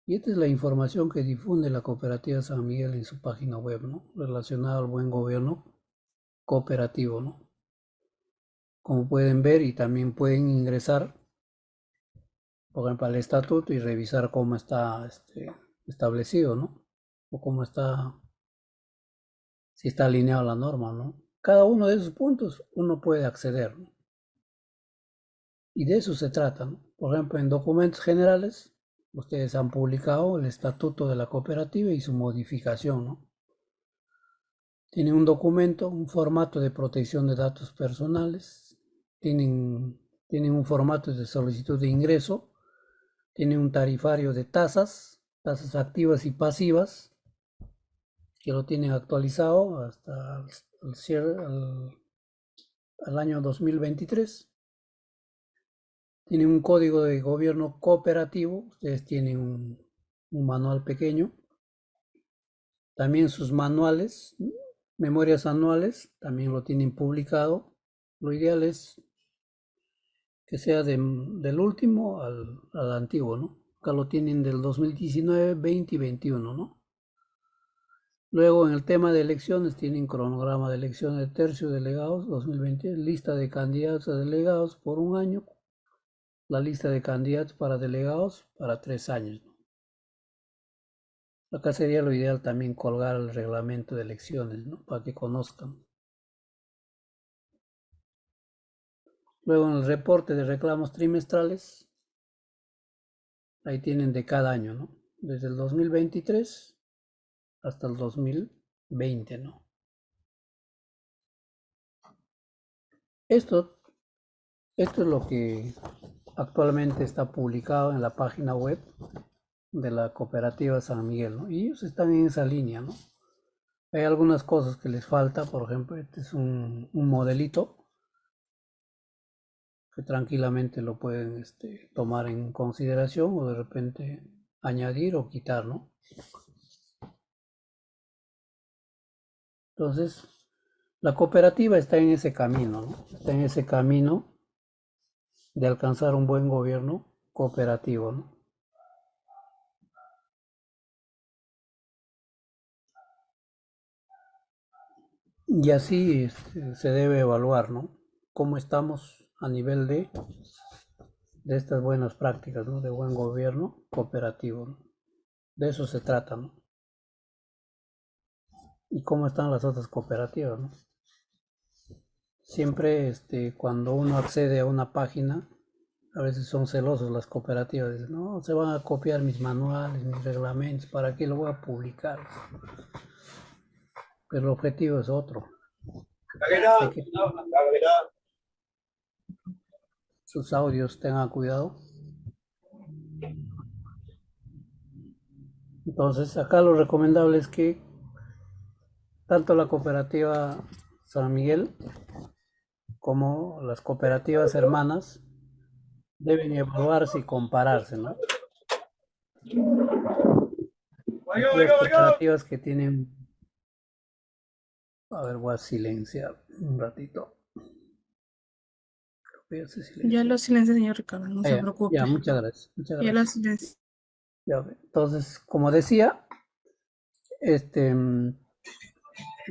Y esta es la información que difunde la Cooperativa San Miguel en su página web, ¿no? Relacionada al buen gobierno cooperativo, ¿no? Como pueden ver, y también pueden ingresar, por ejemplo, al estatuto y revisar cómo está establecido, ¿no? O cómo está, si está alineado a la norma, ¿no? Cada uno de esos puntos uno puede acceder, ¿no? Y de eso se trata, ¿no? Por ejemplo, en documentos generales, ustedes han publicado el estatuto de la cooperativa y su modificación, ¿no? Tienen un documento, un formato de protección de datos personales, tienen un formato de solicitud de ingreso, tienen un tarifario de tasas activas y pasivas, que lo tienen actualizado hasta el cierre, al año 2023. Tienen un código de gobierno cooperativo, ustedes tienen un manual pequeño. También sus manuales, memorias anuales, también lo tienen publicado. Lo ideal es que sea del último al antiguo, ¿no? Acá lo tienen del 2019, 20 y 21, ¿no? Luego en el tema de elecciones tienen cronograma de elecciones de tercio delegados 2020, lista de candidatos a delegados por un año, la lista de candidatos para delegados para 3 años, ¿no? Acá sería lo ideal también colgar el reglamento de elecciones, ¿no? Para que conozcan. Luego en el reporte de reclamos trimestrales, ahí tienen de cada año, ¿no? Desde el 2023 hasta el 2020, ¿no? Esto es lo que actualmente está publicado en la página web de la cooperativa San Miguel, ¿no? Y ellos están en esa línea, ¿no? Hay algunas cosas que les falta, por ejemplo, este es un modelito que tranquilamente lo pueden tomar en consideración o de repente añadir o quitar, ¿no? Entonces, la cooperativa está en ese camino, ¿no? Está en ese camino de alcanzar un buen gobierno cooperativo, ¿no? Y así se debe evaluar, ¿no? Cómo estamos a nivel de estas buenas prácticas, ¿no? De buen gobierno cooperativo, ¿no? De eso se trata, ¿no? Y cómo están las otras cooperativas, ¿no? Siempre cuando uno accede a una página, a veces son celosos las cooperativas, dicen, no, se van a copiar mis manuales, mis reglamentos, ¿para qué lo voy a publicar? Pero el objetivo es otro. Hay que sus audios tengan cuidado. Entonces, acá lo recomendable es que tanto la cooperativa San Miguel como las cooperativas hermanas deben evaluarse y compararse, ¿no? Aquellas cooperativas que tienen, a ver, voy a silenciar un ratito. Creo que ya se Ya silenció. lo silencié, señor Ricardo, no se Ya, preocupe. muchas gracias, muchas Ya lo gracias. silencié. Ya, entonces, como decía,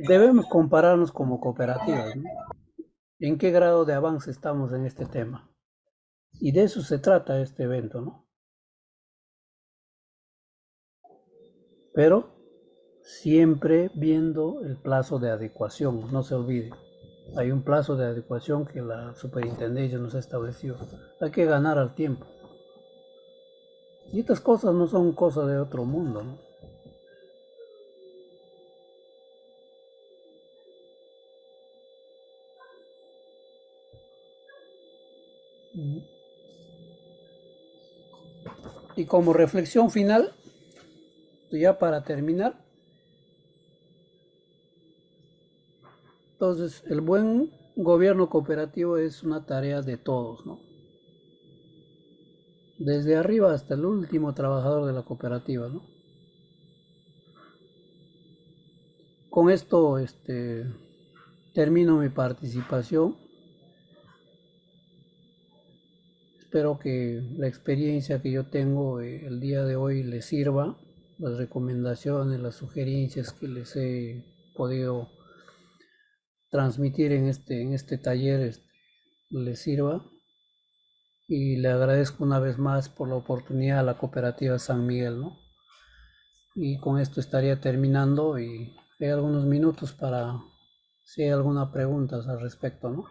debemos compararnos como cooperativas, ¿no? ¿En qué grado de avance estamos en este tema? Y de eso se trata este evento, ¿no? Pero siempre viendo el plazo de adecuación, no se olvide. Hay un plazo de adecuación que la superintendencia nos ha establecido. Hay que ganar al tiempo. Y estas cosas no son cosas de otro mundo, ¿no? Y como reflexión final, ya para terminar, entonces el buen gobierno cooperativo es una tarea de todos, ¿no? Desde arriba hasta el último trabajador de la cooperativa, ¿no? Con esto termino mi participación. espero que la experiencia que yo tengo el día de hoy les sirva, las recomendaciones, las sugerencias que les he podido transmitir en este taller les sirva. Y le agradezco una vez más por la oportunidad a la cooperativa San Miguel, ¿no? Y con esto estaría terminando y hay algunos minutos para si hay alguna pregunta al respecto, ¿no?